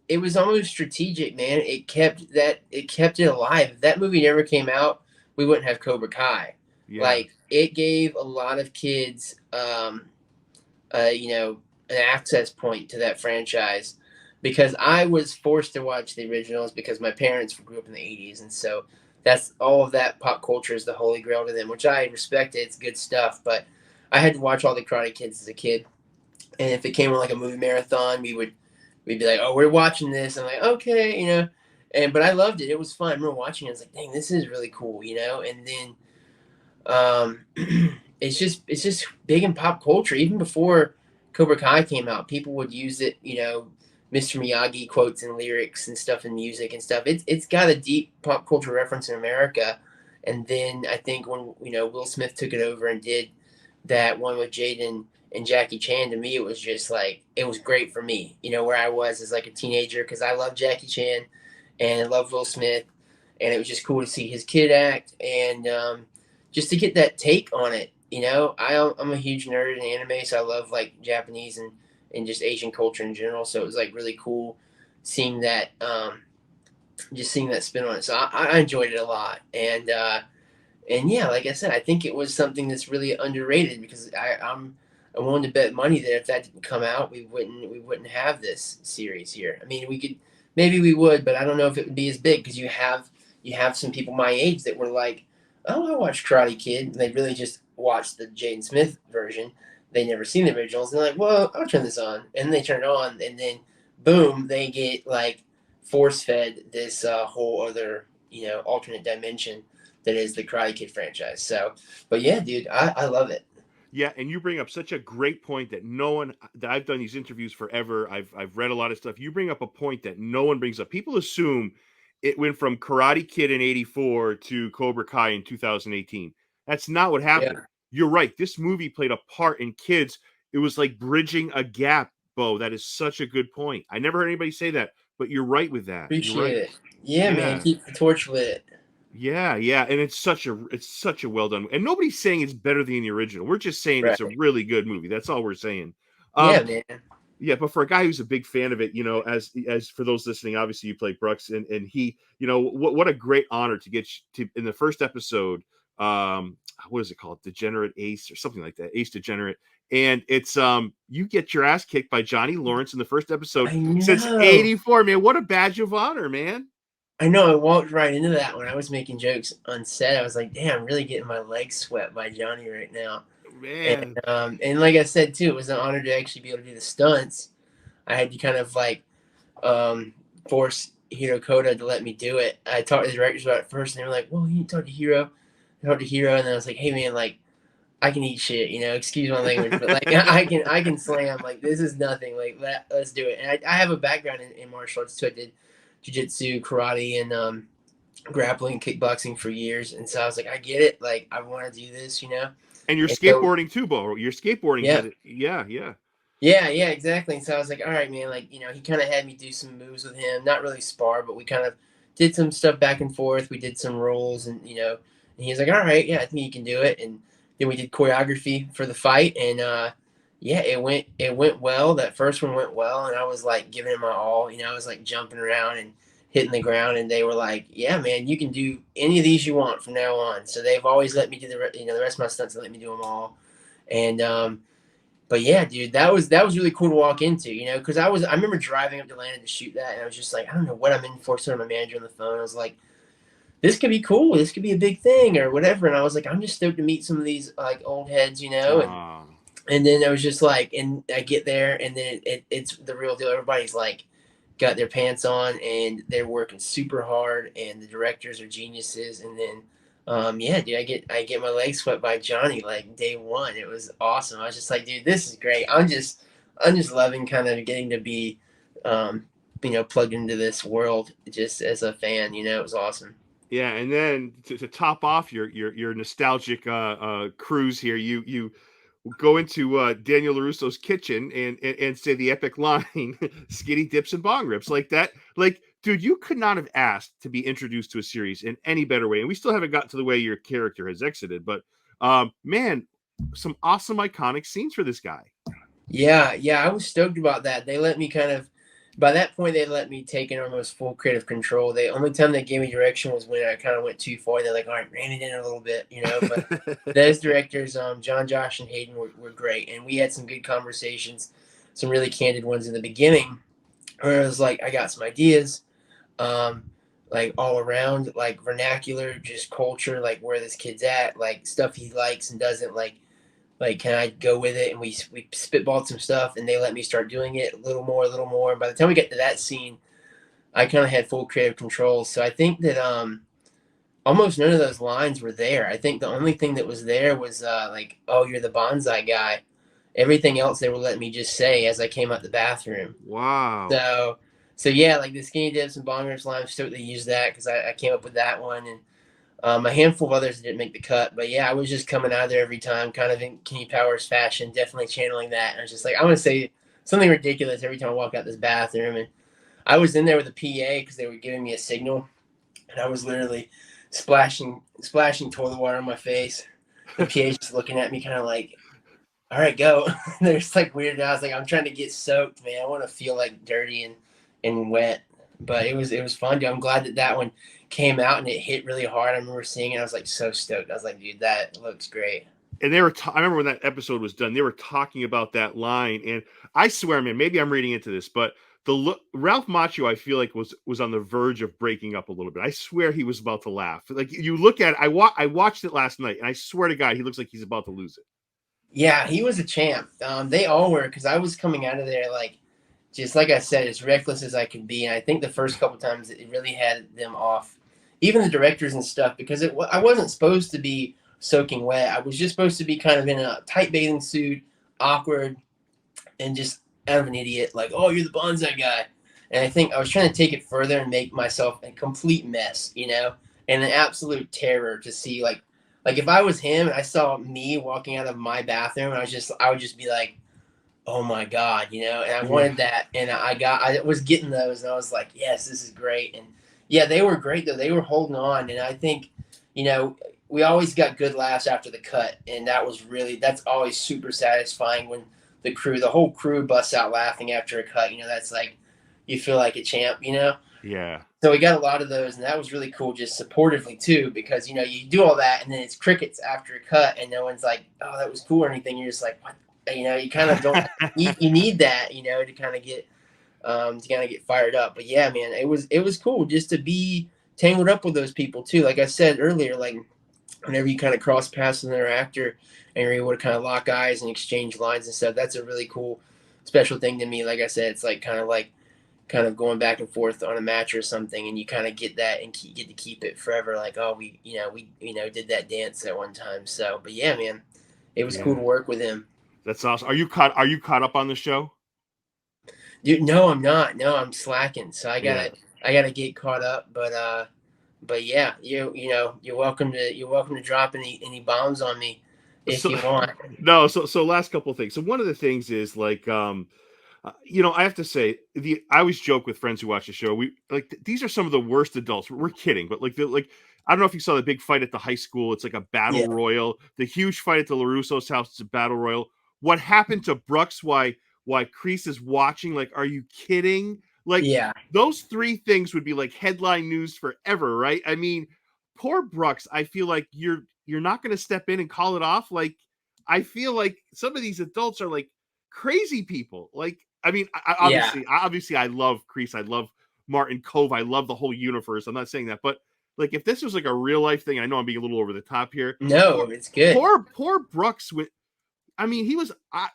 Speaker 1: it was almost strategic, man. It kept it alive. If that movie never came out, we wouldn't have Cobra Kai.
Speaker 2: Yeah,
Speaker 1: Like it gave a lot of kids you know, an access point to that franchise because I was forced to watch the originals because my parents grew up in the 80s. And so that's all of that pop culture is the holy grail to them, which I respect. It's good stuff. But I had to watch all the Karate Kids as a kid. And if it came on like a movie marathon, we'd be like, oh, we're watching this. I'm like, okay, you know. But I loved it. It was fun. I remember watching it. I was like, dang, this is really cool, you know. And then it's just big in pop culture. Even before Cobra Kai came out, people would use it. You know, Mr. Miyagi quotes and lyrics and stuff in music and stuff. It's got a deep pop culture reference in America. And then I think when Will Smith took it over and did that one with Jaden and Jackie Chan, to me it was just like it was great for me. You know, where I was as like a teenager because I love Jackie Chan and I love Will Smith, and it was just cool to see his kid act and just to get that take on it. You know, I'm a huge nerd in anime, so I love like Japanese and just Asian culture in general. So it was like really cool seeing that, just seeing that spin on it. So I enjoyed it a lot, and yeah, like I said, I think it was something that's really underrated because I'm willing to bet money that if that didn't come out, we wouldn't have this series here. I mean, we could maybe we would, but I don't know if it would be as big because you have some people my age that were like, oh, I watched Karate Kid, and they really just watched the Jaden Smith version. They never seen the originals, and they're like, well, I'll turn this on, and they turn it on, and then boom, they get like force fed this whole other alternate dimension that is the Karate Kid franchise. So, but yeah, dude, I love it.
Speaker 2: yeah, and you bring up such a great point that no one that I've done these interviews forever. I've read a lot of stuff. You bring up a point that no one brings up. People assume it went from Karate Kid in '84 to Cobra Kai in 2018. That's not what
Speaker 1: Yeah,
Speaker 2: happened. You're right. This movie played a part in kids. It was like bridging a gap, Bo. That is such a good point. I never heard anybody say that, but you're right with that. You're
Speaker 1: appreciate
Speaker 2: right.
Speaker 1: it. Yeah, man,
Speaker 2: Yeah.
Speaker 1: keep the torch lit.
Speaker 2: Yeah, yeah, and it's such a well done, and nobody's saying it's better than the original. We're just saying it's a
Speaker 1: Right.
Speaker 2: really good movie. That's all we're saying.
Speaker 1: Yeah,
Speaker 2: Um,
Speaker 1: man.
Speaker 2: yeah, but for a guy who's a big fan of it, as for those listening, obviously you play Brucks, and he, what a great honor to get to in the first episode. What is it called? Degenerate Ace or something like that. Ace Degenerate, and it's you get your ass kicked by Johnny Lawrence in the first episode
Speaker 1: I
Speaker 2: since
Speaker 1: know.
Speaker 2: '84. Man, what a badge of honor, man.
Speaker 1: I know. I walked right into that when I was making jokes on set. I was like, "Damn, I'm really getting my legs swept by Johnny right now." And
Speaker 2: Man,
Speaker 1: and like I said too, it was an honor to actually be able to do the stunts. I had to kind of like um, force Hiro Koda to let me do it. I talked to the directors about it first, and they were like, "Well, you need to talk to Hiro." I talked to Hiro, and then I was like, "Hey, man, like I can eat shit, excuse my language, but like I can slam. Like this is nothing. Like let's do it." And I have a background in martial arts too. I did jiu-jitsu, karate, and grappling, kickboxing for years, and so I was like, I get it. Like I want to do this.
Speaker 2: and you're
Speaker 1: And so
Speaker 2: skateboarding too, Bo. Your skateboarding
Speaker 1: yeah,
Speaker 2: had it. Yeah, yeah.
Speaker 1: yeah, exactly. And so I was like, all right, man. Like he kind of had me do some moves with him, not really spar, but we kind of did some stuff back and forth. We did some rolls, and and he was like, "All right, yeah, I think you can do it." And then we did choreography for the fight, and yeah, it went well. That first one went well, and I was like giving it my all. I was like jumping around and hitting the ground, and they were like, "Yeah, man, you can do any of these you want from now on." So they've always let me do the rest of my stunts. They let me do them all, and but yeah, dude, that was really cool to walk into, because I remember driving up to Atlanta to shoot that, and I was just like, I don't know what I'm in for. So my manager on the phone, I was like, this could be cool. This could be a big thing or whatever. And I was like, I'm just stoked to meet some of these like old heads, and then I was just like, and I get there, and then it's the real deal. Everybody's like got their pants on, and they're working super hard, and the directors are geniuses. And then yeah, dude, I get my legs swept by Johnny like day one. It was awesome. I was just like, dude, this is great. I'm just loving kind of getting to be plugged into this world just as a fan. It was awesome.
Speaker 2: Yeah, and then to top off your nostalgic cruise here, you go into Daniel LaRusso's kitchen and say the epic line, "Skinny dips and bong rips," like that. Like, dude, you could not have asked to be introduced to a series in any better way. And we still haven't got to the way your character has exited, but man, some awesome iconic scenes for this guy.
Speaker 1: Yeah, I was stoked about that. They let me by that point, they let me take in almost full creative control. The only time they gave me direction was when I kind of went too far. They're like, all right, rein it in a little bit, but those directors, John, Josh, and Hayden were great. And we had some good conversations, some really candid ones in the beginning where I was like, I got some ideas, like all around, like vernacular, just culture, like where this kid's at, like stuff he likes and doesn't like, can I go with it? And we spitballed some stuff, and they let me start doing it a little more, a little more. And by the time we get to that scene, I kind of had full creative control. So I think that almost none of those lines were there. I think the only thing that was there was like, "Oh, you're the bonsai guy." Everything else they were letting me just say as I came out the bathroom.
Speaker 2: Wow.
Speaker 1: So yeah, like the skinny dips and bongers line, I'm stoked they used that because I came up with that one, and a handful of others didn't make the cut, but yeah, I was just coming out of there every time, kind of in Kenny Powers fashion, definitely channeling that. And I was just like, I'm gonna say something ridiculous every time I walk out this bathroom. And I was in there with a PA because they were giving me a signal, and I was literally splashing toilet water on my face. The PA just looking at me, kind of like, "All right, go." There's like weird. I was like, I'm trying to get soaked, man. I want to feel like dirty and wet, but it was fun, dude. I'm glad that one came out and it hit really hard. I remember seeing it. I was like so stoked. I was like, dude, that looks great.
Speaker 2: And I remember when that episode was done, they were talking about that line, and I swear, man, maybe I'm reading into this, but Ralph Macchio, I feel like was on the verge of breaking up a little bit. I swear he was about to laugh. Like, you look at it, I watched it last night, and I swear to God, he looks like he's about to lose it.
Speaker 1: Yeah, he was a champ. They all were, because I was coming out of there like, just like I said, as reckless as I could be. And I think the first couple times it really had them off, even the directors and stuff, because I wasn't supposed to be soaking wet. I was just supposed to be kind of in a tight bathing suit, awkward, and just out of an idiot, like, "Oh, you're the bonsai guy." And I think I was trying to take it further and make myself a complete mess, and an absolute terror to see like if I was him and I saw me walking out of my bathroom, and I would just be like, "Oh my God," and I wanted that, and I was getting those, and I was like, "Yes, this is great." And yeah, they were great though. They were holding on, and I think, we always got good laughs after the cut, and that's always super satisfying when the whole crew busts out laughing after a cut. That's like, you feel like a champ.
Speaker 2: Yeah.
Speaker 1: So we got a lot of those, and that was really cool, just supportively too, because you do all that, and then it's crickets after a cut, and no one's like, "Oh, that was cool" or anything. You're just like, "What?" You kind of don't. you need that, to kind of get fired up. But yeah, man, it was cool just to be tangled up with those people too. Like I said earlier, like whenever you kind of cross paths with another actor and you're able to kind of lock eyes and exchange lines and stuff, that's a really cool, special thing to me. Like I said, it's like kind of going back and forth on a match or something, and you kind of get that and get to keep it forever. Like, oh, we did that dance at one time. So, but yeah, man, it was cool to work with him.
Speaker 2: That's awesome. Are you caught up on the show?
Speaker 1: Dude, no, I'm not. No, I'm slacking. So I gotta get caught up. But yeah, you're welcome to drop any bombs on me if you want.
Speaker 2: No, so last couple of things. So one of the things is like I have to say, I always joke with friends who watch the show. We like these are some of the worst adults. We're kidding, but like I don't know if you saw the big fight at the high school. It's like a battle
Speaker 1: Yeah,
Speaker 2: royal. The huge fight at the LaRusso's house. It's a battle royal. What happened to Brucks? Why Kreese is watching? Like, are you kidding? Like
Speaker 1: yeah,
Speaker 2: those three things would be like headline news forever, right? I mean, poor Brucks. I feel like you're not going to step in and call it off. Like, I feel like some of these adults are like crazy people. Like, I mean,
Speaker 1: yeah.
Speaker 2: obviously, I love Kreese. I love Martin Cove. I love the whole universe. I'm not saying that, but like, if this was like a real life thing, I know I'm being a little over the top here.
Speaker 1: No,
Speaker 2: Poor,
Speaker 1: it's good.
Speaker 2: poor Brucks. I mean,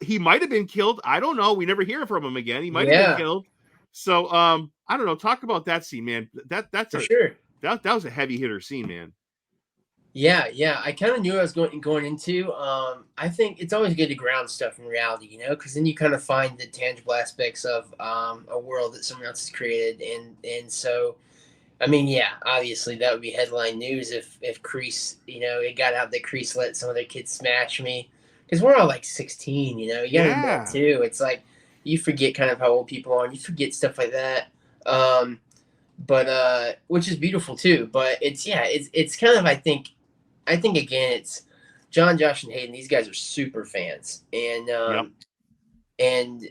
Speaker 2: he might have been killed. I don't know. We never hear from him again. He might have been
Speaker 1: Yeah,
Speaker 2: killed. So, I don't know. Talk about that scene, man.
Speaker 1: for sure.
Speaker 2: That was a heavy hitter scene, man.
Speaker 1: Yeah, yeah. I kind of knew I was going into. I think it's always good to ground stuff in reality, because then you kind of find the tangible aspects of a world that someone else has created, and so I mean, yeah, obviously that would be headline news if Crease, it got out that Crease let some of their kids smash me, because we're all like 16, you got to admit
Speaker 2: Yeah,
Speaker 1: too. It's like you forget kind of how old people are, and you forget stuff like that. Um, but which is beautiful too. But it's kind of I think again it's John, Josh, and Hayden. These guys are super fans, and
Speaker 2: yep,
Speaker 1: and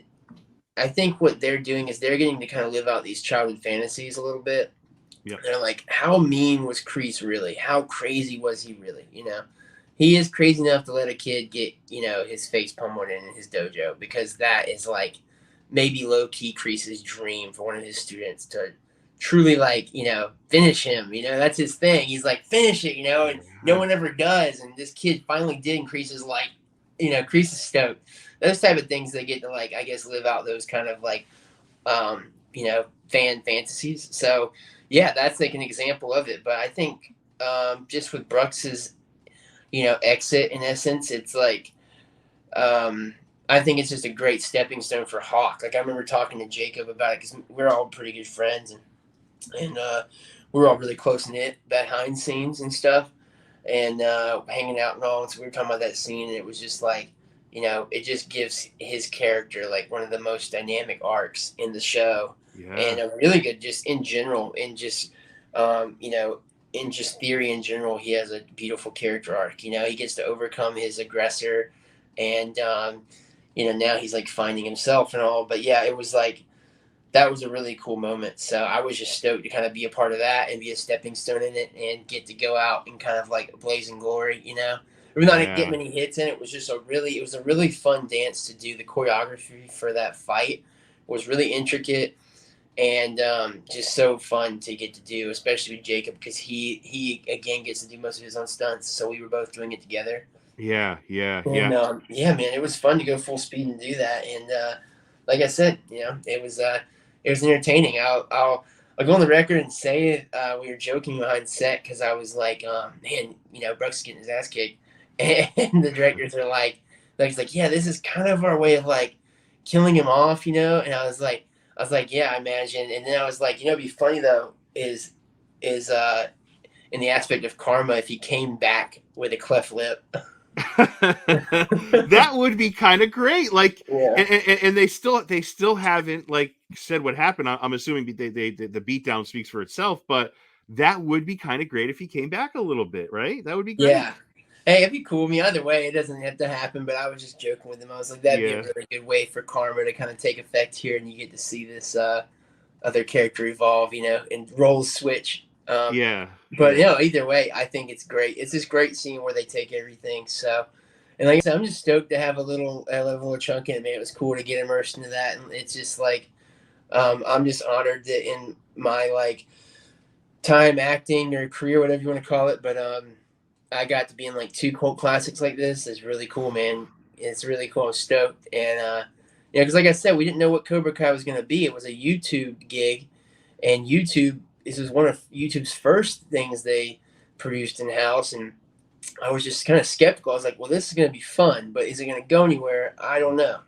Speaker 1: I think what they're doing is they're getting to kind of live out these childhood fantasies a little bit.
Speaker 2: yep.
Speaker 1: They're like, how mean was Kreese really? How crazy was he really? He is crazy enough to let a kid get his face pummeled in his dojo, because that is like maybe low key Kreese's dream for one of his students to truly like finish him. That's his thing. He's like finish it. And no
Speaker 2: Yeah.
Speaker 1: one ever does. And this kid finally did, and Kreese is like, Kreese is stoked. Those type of things they get to like I guess live out those kind of like fan fantasies. So yeah, that's like an example of it. But I think just with Brucks's exit in essence, it's like I think it's just a great stepping stone for Hawk. Like I remember talking to Jacob about it because we're all pretty good friends, and we're all really close knit behind scenes and stuff, and hanging out and all. And so we were talking about that scene, and it was just like, it just gives his character like one of the most dynamic arcs in the show, and
Speaker 2: Yeah.
Speaker 1: a really good just in general, in just in just theory in general, he has a beautiful character arc. He gets to overcome his aggressor, and now he's like finding himself and all. But yeah, it was like that was a really cool moment. So I was just stoked to kind of be a part of that and be a stepping stone in it and get to go out and kind of like blazing glory. Even though I didn't get
Speaker 2: Yeah.
Speaker 1: many hits in it, it was a really fun dance to do. The choreography for that fight was really intricate and just so fun to get to do, especially with Jacob, because he again gets to do most of his own stunts. So we were both doing it together.
Speaker 2: Yeah. Yeah.
Speaker 1: And
Speaker 2: Yeah.
Speaker 1: yeah, man, it was fun to go full speed and do that. And like I said, it was entertaining. I'll go on the record and say we were joking behind set because I was like, man, Brooks is getting his ass kicked, and the directors are he's like, yeah, this is kind of our way of like killing him off, And I was like, yeah, I imagine. And then I was like, it'd be funny though is in the aspect of karma if he came back with a cleft lip.
Speaker 2: That would be kind of great. Like,
Speaker 1: Yeah.
Speaker 2: and they still haven't like said what happened. I'm assuming the beatdown speaks for itself, but that would be kind of great if he came back a little bit, right? That would be great.
Speaker 1: Yeah. Hey, it'd be cool. I mean, either way, it doesn't have to happen, but I was just joking with him. I was like, that'd be a
Speaker 2: Yeah,
Speaker 1: really good way for karma to kind of take effect here, and you get to see this other character evolve, and roles switch.
Speaker 2: yeah,
Speaker 1: But,
Speaker 2: yeah,
Speaker 1: either way, I think it's great. It's this great scene where they take everything. So, and like I said, I'm just stoked to have a little chunk in it, man. It was cool to get immersed into that. And it's just like, I'm just honored that in my, like, time acting or career, whatever you want to call it, but I got to be in like two cult classics like this. It's really cool, man. It's really cool. I'm stoked, and because like I said, we didn't know what Cobra Kai was going to be. It was a YouTube gig, and this was one of YouTube's first things they produced in house, and I was just kind of skeptical. I was like, well, this is going to be fun, but is it going to go anywhere? I don't know.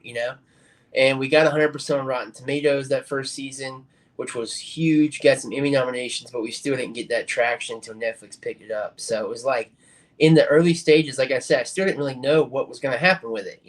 Speaker 1: And we got 100% on Rotten Tomatoes that first season, which was huge. Got some Emmy nominations, but we still didn't get that traction until Netflix picked it up. So it was like in the early stages, like I said, I still didn't really know what was going to happen with it.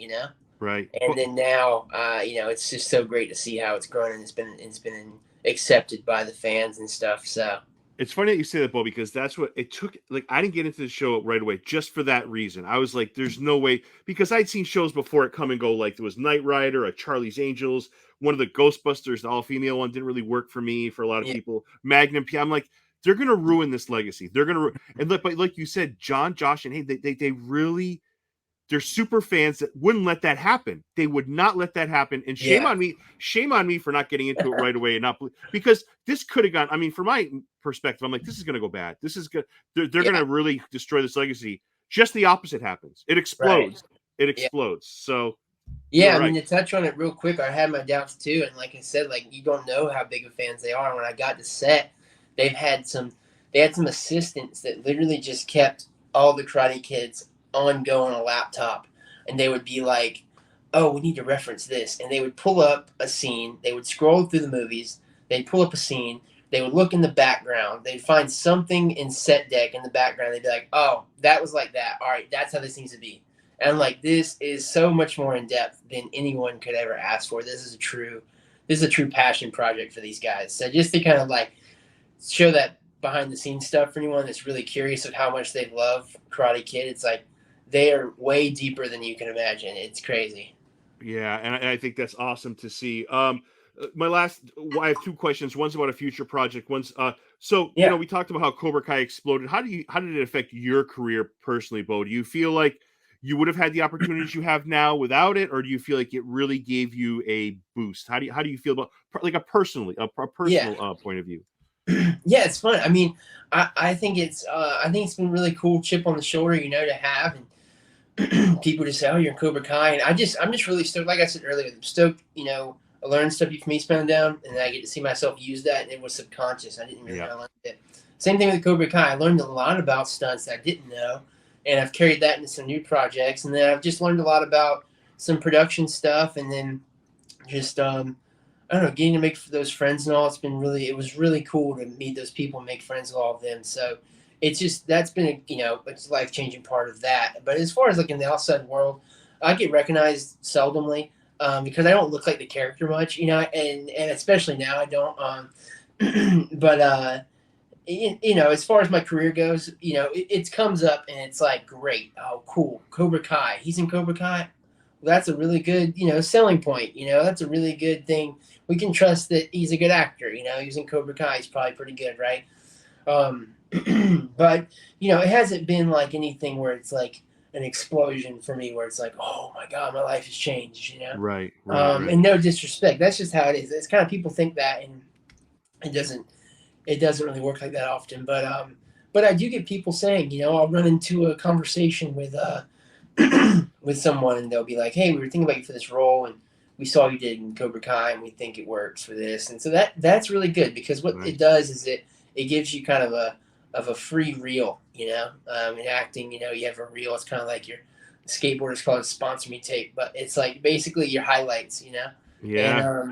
Speaker 2: Right.
Speaker 1: And then now, it's just so great to see how it's grown, and it's been accepted by the fans and stuff. So
Speaker 2: It's funny that you say that, Bo, because that's what it took. Like, I didn't get into the show right away just for that reason. I was like, there's no way, because I'd seen shows before it come and go. Like, there was Knight Rider, a Charlie's Angels, one of the Ghostbusters, the all female one, didn't really work for me. For a lot of
Speaker 1: yeah,
Speaker 2: people, Magnum P. I'm like, they're gonna ruin this legacy. They're gonna and but like you said, John, Josh, and hey, they really, they're super fans that wouldn't let that happen. They would not let that happen. And shame
Speaker 1: yeah,
Speaker 2: on me. Shame on me for not getting into it right away and not, because this could have gone. I mean, from my perspective, I'm like, this is going to go bad. This is good. They're going
Speaker 1: yeah,
Speaker 2: to really destroy this legacy. Just the opposite happens. It
Speaker 1: right,
Speaker 2: explodes. It
Speaker 1: yeah.
Speaker 2: explodes. So you're
Speaker 1: Yeah, I mean,
Speaker 2: right.
Speaker 1: to touch on it real quick, I had my doubts too, and like I said, like you don't know how big of fans they are. When I got to set, they've had some, they had some assistants that literally just kept all the Karate Kids on go on a laptop, and they would be like, "Oh, we need to reference this," and they would pull up a scene. They would scroll through the movies. They'd pull up a scene. They would look in the background. They'd find something in set deck in the background. They'd be like, "Oh, that was like that. All right, that's how this needs to be." And I'm like, this is so much more in depth than anyone could ever ask for. This is a true passion project for these guys. So just to kind of like show that behind the scenes stuff for anyone that's really curious of how much they love Karate Kid, it's like they are way deeper than you can imagine. It's crazy.
Speaker 2: Yeah, and I think that's awesome to see. My last, I have two questions. One's about a future project. One's so
Speaker 1: Yeah.
Speaker 2: we talked about how Cobra Kai exploded. How did it affect your career personally, Bo? Do you feel like you would have had the opportunities you have now without it, or do you feel like it really gave you a boost? How do you feel about, like, a
Speaker 1: Yeah.
Speaker 2: personal point of view?
Speaker 1: Yeah, it's fun. I mean, I think it's been really cool chip on the shoulder, to have, and people just say, "Oh, you're in Cobra Kai," and I'm just really stoked. Like I said earlier, I'm stoked. I learned stuff from Eastbound and Down, and I get to see myself use that, and it was subconscious. I didn't really
Speaker 2: Yeah,
Speaker 1: know I learned it. Same thing with Cobra Kai. I learned a lot about stunts that I didn't know, and I've carried that into some new projects. And then I've just learned a lot about some production stuff, and then just I don't know, getting to make those friends and all. It was really cool to meet those people and make friends with all of them. So it's just that's been it's a life changing part of that. But as far as like in the outside world, I get recognized seldomly because I don't look like the character much, and especially now I don't. But as far as my career goes, it comes up and it's like great, oh cool, Cobra Kai, he's in Cobra Kai. Well, that's a really good selling point. That's a really good thing. We can trust that he's a good actor. He's in Cobra Kai, he's probably pretty good, right? um, but it hasn't been like anything where it's like an explosion for me where it's like, oh my god, my life has changed.
Speaker 2: right, right, right.
Speaker 1: And no disrespect, that's just how it is. It's kind of, people think that, and it doesn't it doesn't really work like that often. But I do get people saying, I'll run into a conversation with with someone, and they'll be like, "Hey, we were thinking about you for this role, and we saw you did in Cobra Kai, and we think it works for this." And so that's really good, because what it
Speaker 2: Nice.
Speaker 1: does is it gives you kind of a free reel, in acting. You have a reel. It's kind of like your skateboarders call it sponsor me tape, but it's like basically your highlights, and
Speaker 2: Yeah.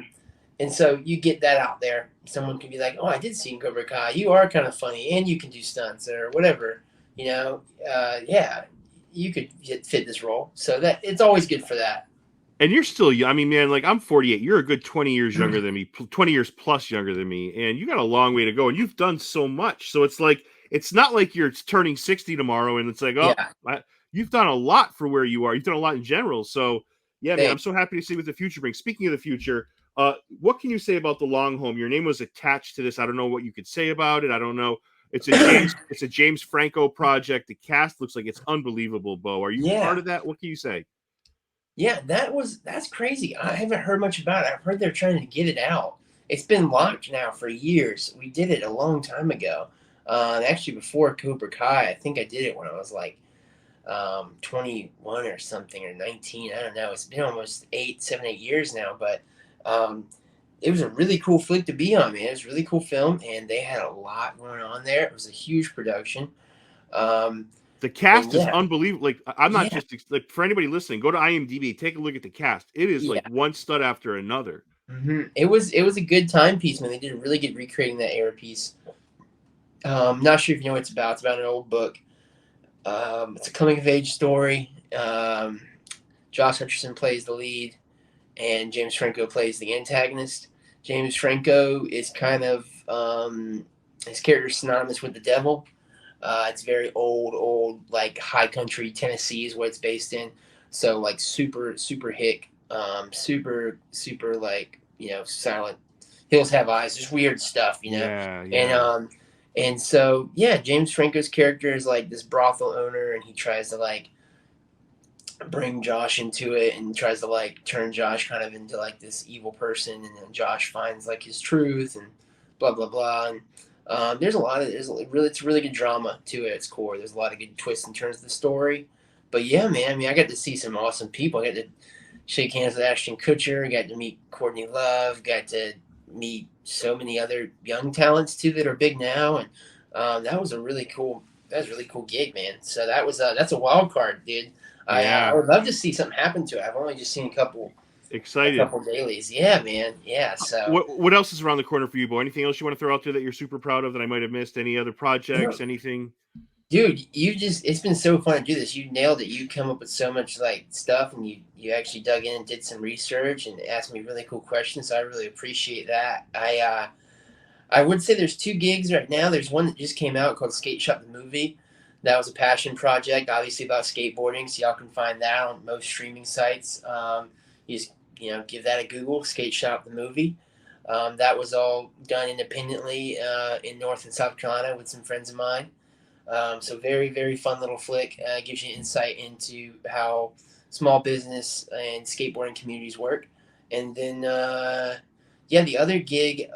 Speaker 1: and so you get that out there. Someone can be like, "Oh, I did see in Cobra Kai. You are kind of funny, and you can do stunts or whatever." Yeah, you could fit this role. So that it's always good for that.
Speaker 2: And you're still young. I mean, man, like, I'm 48. You're a good 20 years younger than me, 20 years plus younger than me, and you got a long way to go. And you've done so much. So it's like, it's not like you're turning 60 tomorrow, and it's like, oh,
Speaker 1: Yeah,
Speaker 2: you've done a lot for where you are. You've done a lot in general. So yeah, man, I'm
Speaker 1: thanks.
Speaker 2: so happy to see what the future brings. Speaking of the future, what can you say about the long home? Your name was attached to this. I don't know what you could say about it. I don't know. It's a James Franco project. The cast looks like it's unbelievable. Bo, are you part
Speaker 1: Yeah,
Speaker 2: of that? What can you say?
Speaker 1: yeah, that's crazy. I haven't heard much about it. I've heard they're trying to get it out. It's been locked now for years. We did it a long time ago. Actually, before Cobra Kai, I think I did it when I was like 21 or something, or 19. I don't know. It's been almost 8 7 8 years now, but um, it was a really cool flick to be on, man. It was a really cool film, and they had a lot going on there. It was a huge production. Um,
Speaker 2: The
Speaker 1: and
Speaker 2: cast is
Speaker 1: yeah,
Speaker 2: unbelievable. Like, I'm not
Speaker 1: yeah,
Speaker 2: just like, for anybody listening, go to IMDb, take a look at the cast. It is like
Speaker 1: yeah.
Speaker 2: one stud after another.
Speaker 1: It was a good timepiece, man. They did a really good recreating that era piece. Not sure if you know what it's about. It's about an old book. It's a coming of age story. Josh Hutcherson plays the lead, and James Franco plays the antagonist. James Franco is kind of his character is synonymous with the devil. It's very old, like high country Tennessee is what it's based in. So like super hick, super like silent. Hills have eyes, just weird stuff,
Speaker 2: Yeah,
Speaker 1: And
Speaker 2: yeah.
Speaker 1: and so yeah, James Franco's character is like this brothel owner, and he tries to like bring Josh into it, and tries to like turn Josh kind of into like this evil person, and then Josh finds like his truth and blah blah blah. And it's really good drama to its core. There's a lot of good twists and turns to the story. But yeah, man, I mean, I got to see some awesome people. I got to shake hands with Ashton Kutcher. Got to meet Courtney Love. Got to meet so many other young talents too that are big now, and that was a really cool. That was a really cool gig, man. So that's a wild card, dude. I
Speaker 2: Yeah.
Speaker 1: would love to see something happen to it. I've only just seen a
Speaker 2: Excited.
Speaker 1: couple dailies. Yeah, man. Yeah. So
Speaker 2: What else is around the corner for you, Bo? Anything else you want to throw out there that you're super proud of that I might have missed? Any other
Speaker 1: you know,
Speaker 2: projects? Anything?
Speaker 1: dude, it's been so fun to do this. You nailed it. You come up with so much like stuff, and you actually dug in and did some research and asked me really cool questions. So I really appreciate that. I would say there's two gigs right now. There's one that just came out called Skate Shop the Movie. That was a passion project, obviously about skateboarding. So y'all can find that on most streaming sites. You just give that a Google. Skate Shop the Movie. That was all done independently in North and South Carolina with some friends of mine. So very very fun little flick. Gives you insight into how small business and skateboarding communities work. And then yeah, the other gig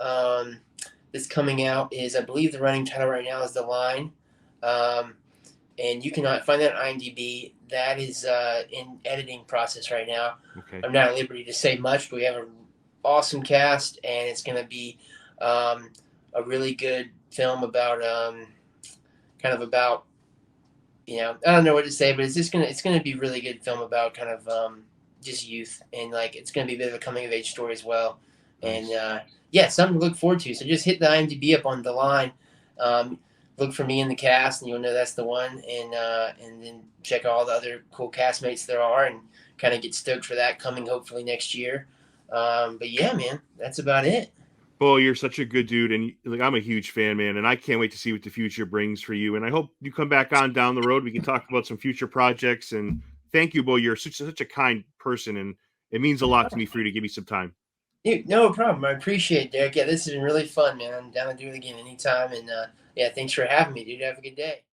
Speaker 1: that's coming out is, I believe the running title right now is The Line. Um, and you can find that on IMDb. That is in editing process right now.
Speaker 2: Okay.
Speaker 1: I'm not at liberty to say much, but we have an awesome cast, and it's going to be a really good film about kind of about I don't know what to say, but it's gonna be a really good film about kind of just youth, and like it's gonna be a bit of a coming of age story as well.
Speaker 2: Nice.
Speaker 1: And yeah, something to look forward to. So just hit the IMDb up on The Line. Look for me in the cast, and you'll know that's the one. And then check out all the other cool castmates there are, and kind of get stoked for that coming hopefully next year. But yeah, man, that's about it.
Speaker 2: Bo, you're such a good dude, and like I'm a huge fan, man, and I can't wait to see what the future brings for you. And I hope you come back on down the road. We can talk about some future projects. And thank you, Bo. You're such a kind person, and it means a lot to me for you to give me some time.
Speaker 1: Dude, no problem. I appreciate it, Derek. Yeah, this has been really fun, man. I'm down to do it again anytime. And yeah, thanks for having me, dude. Have a good day.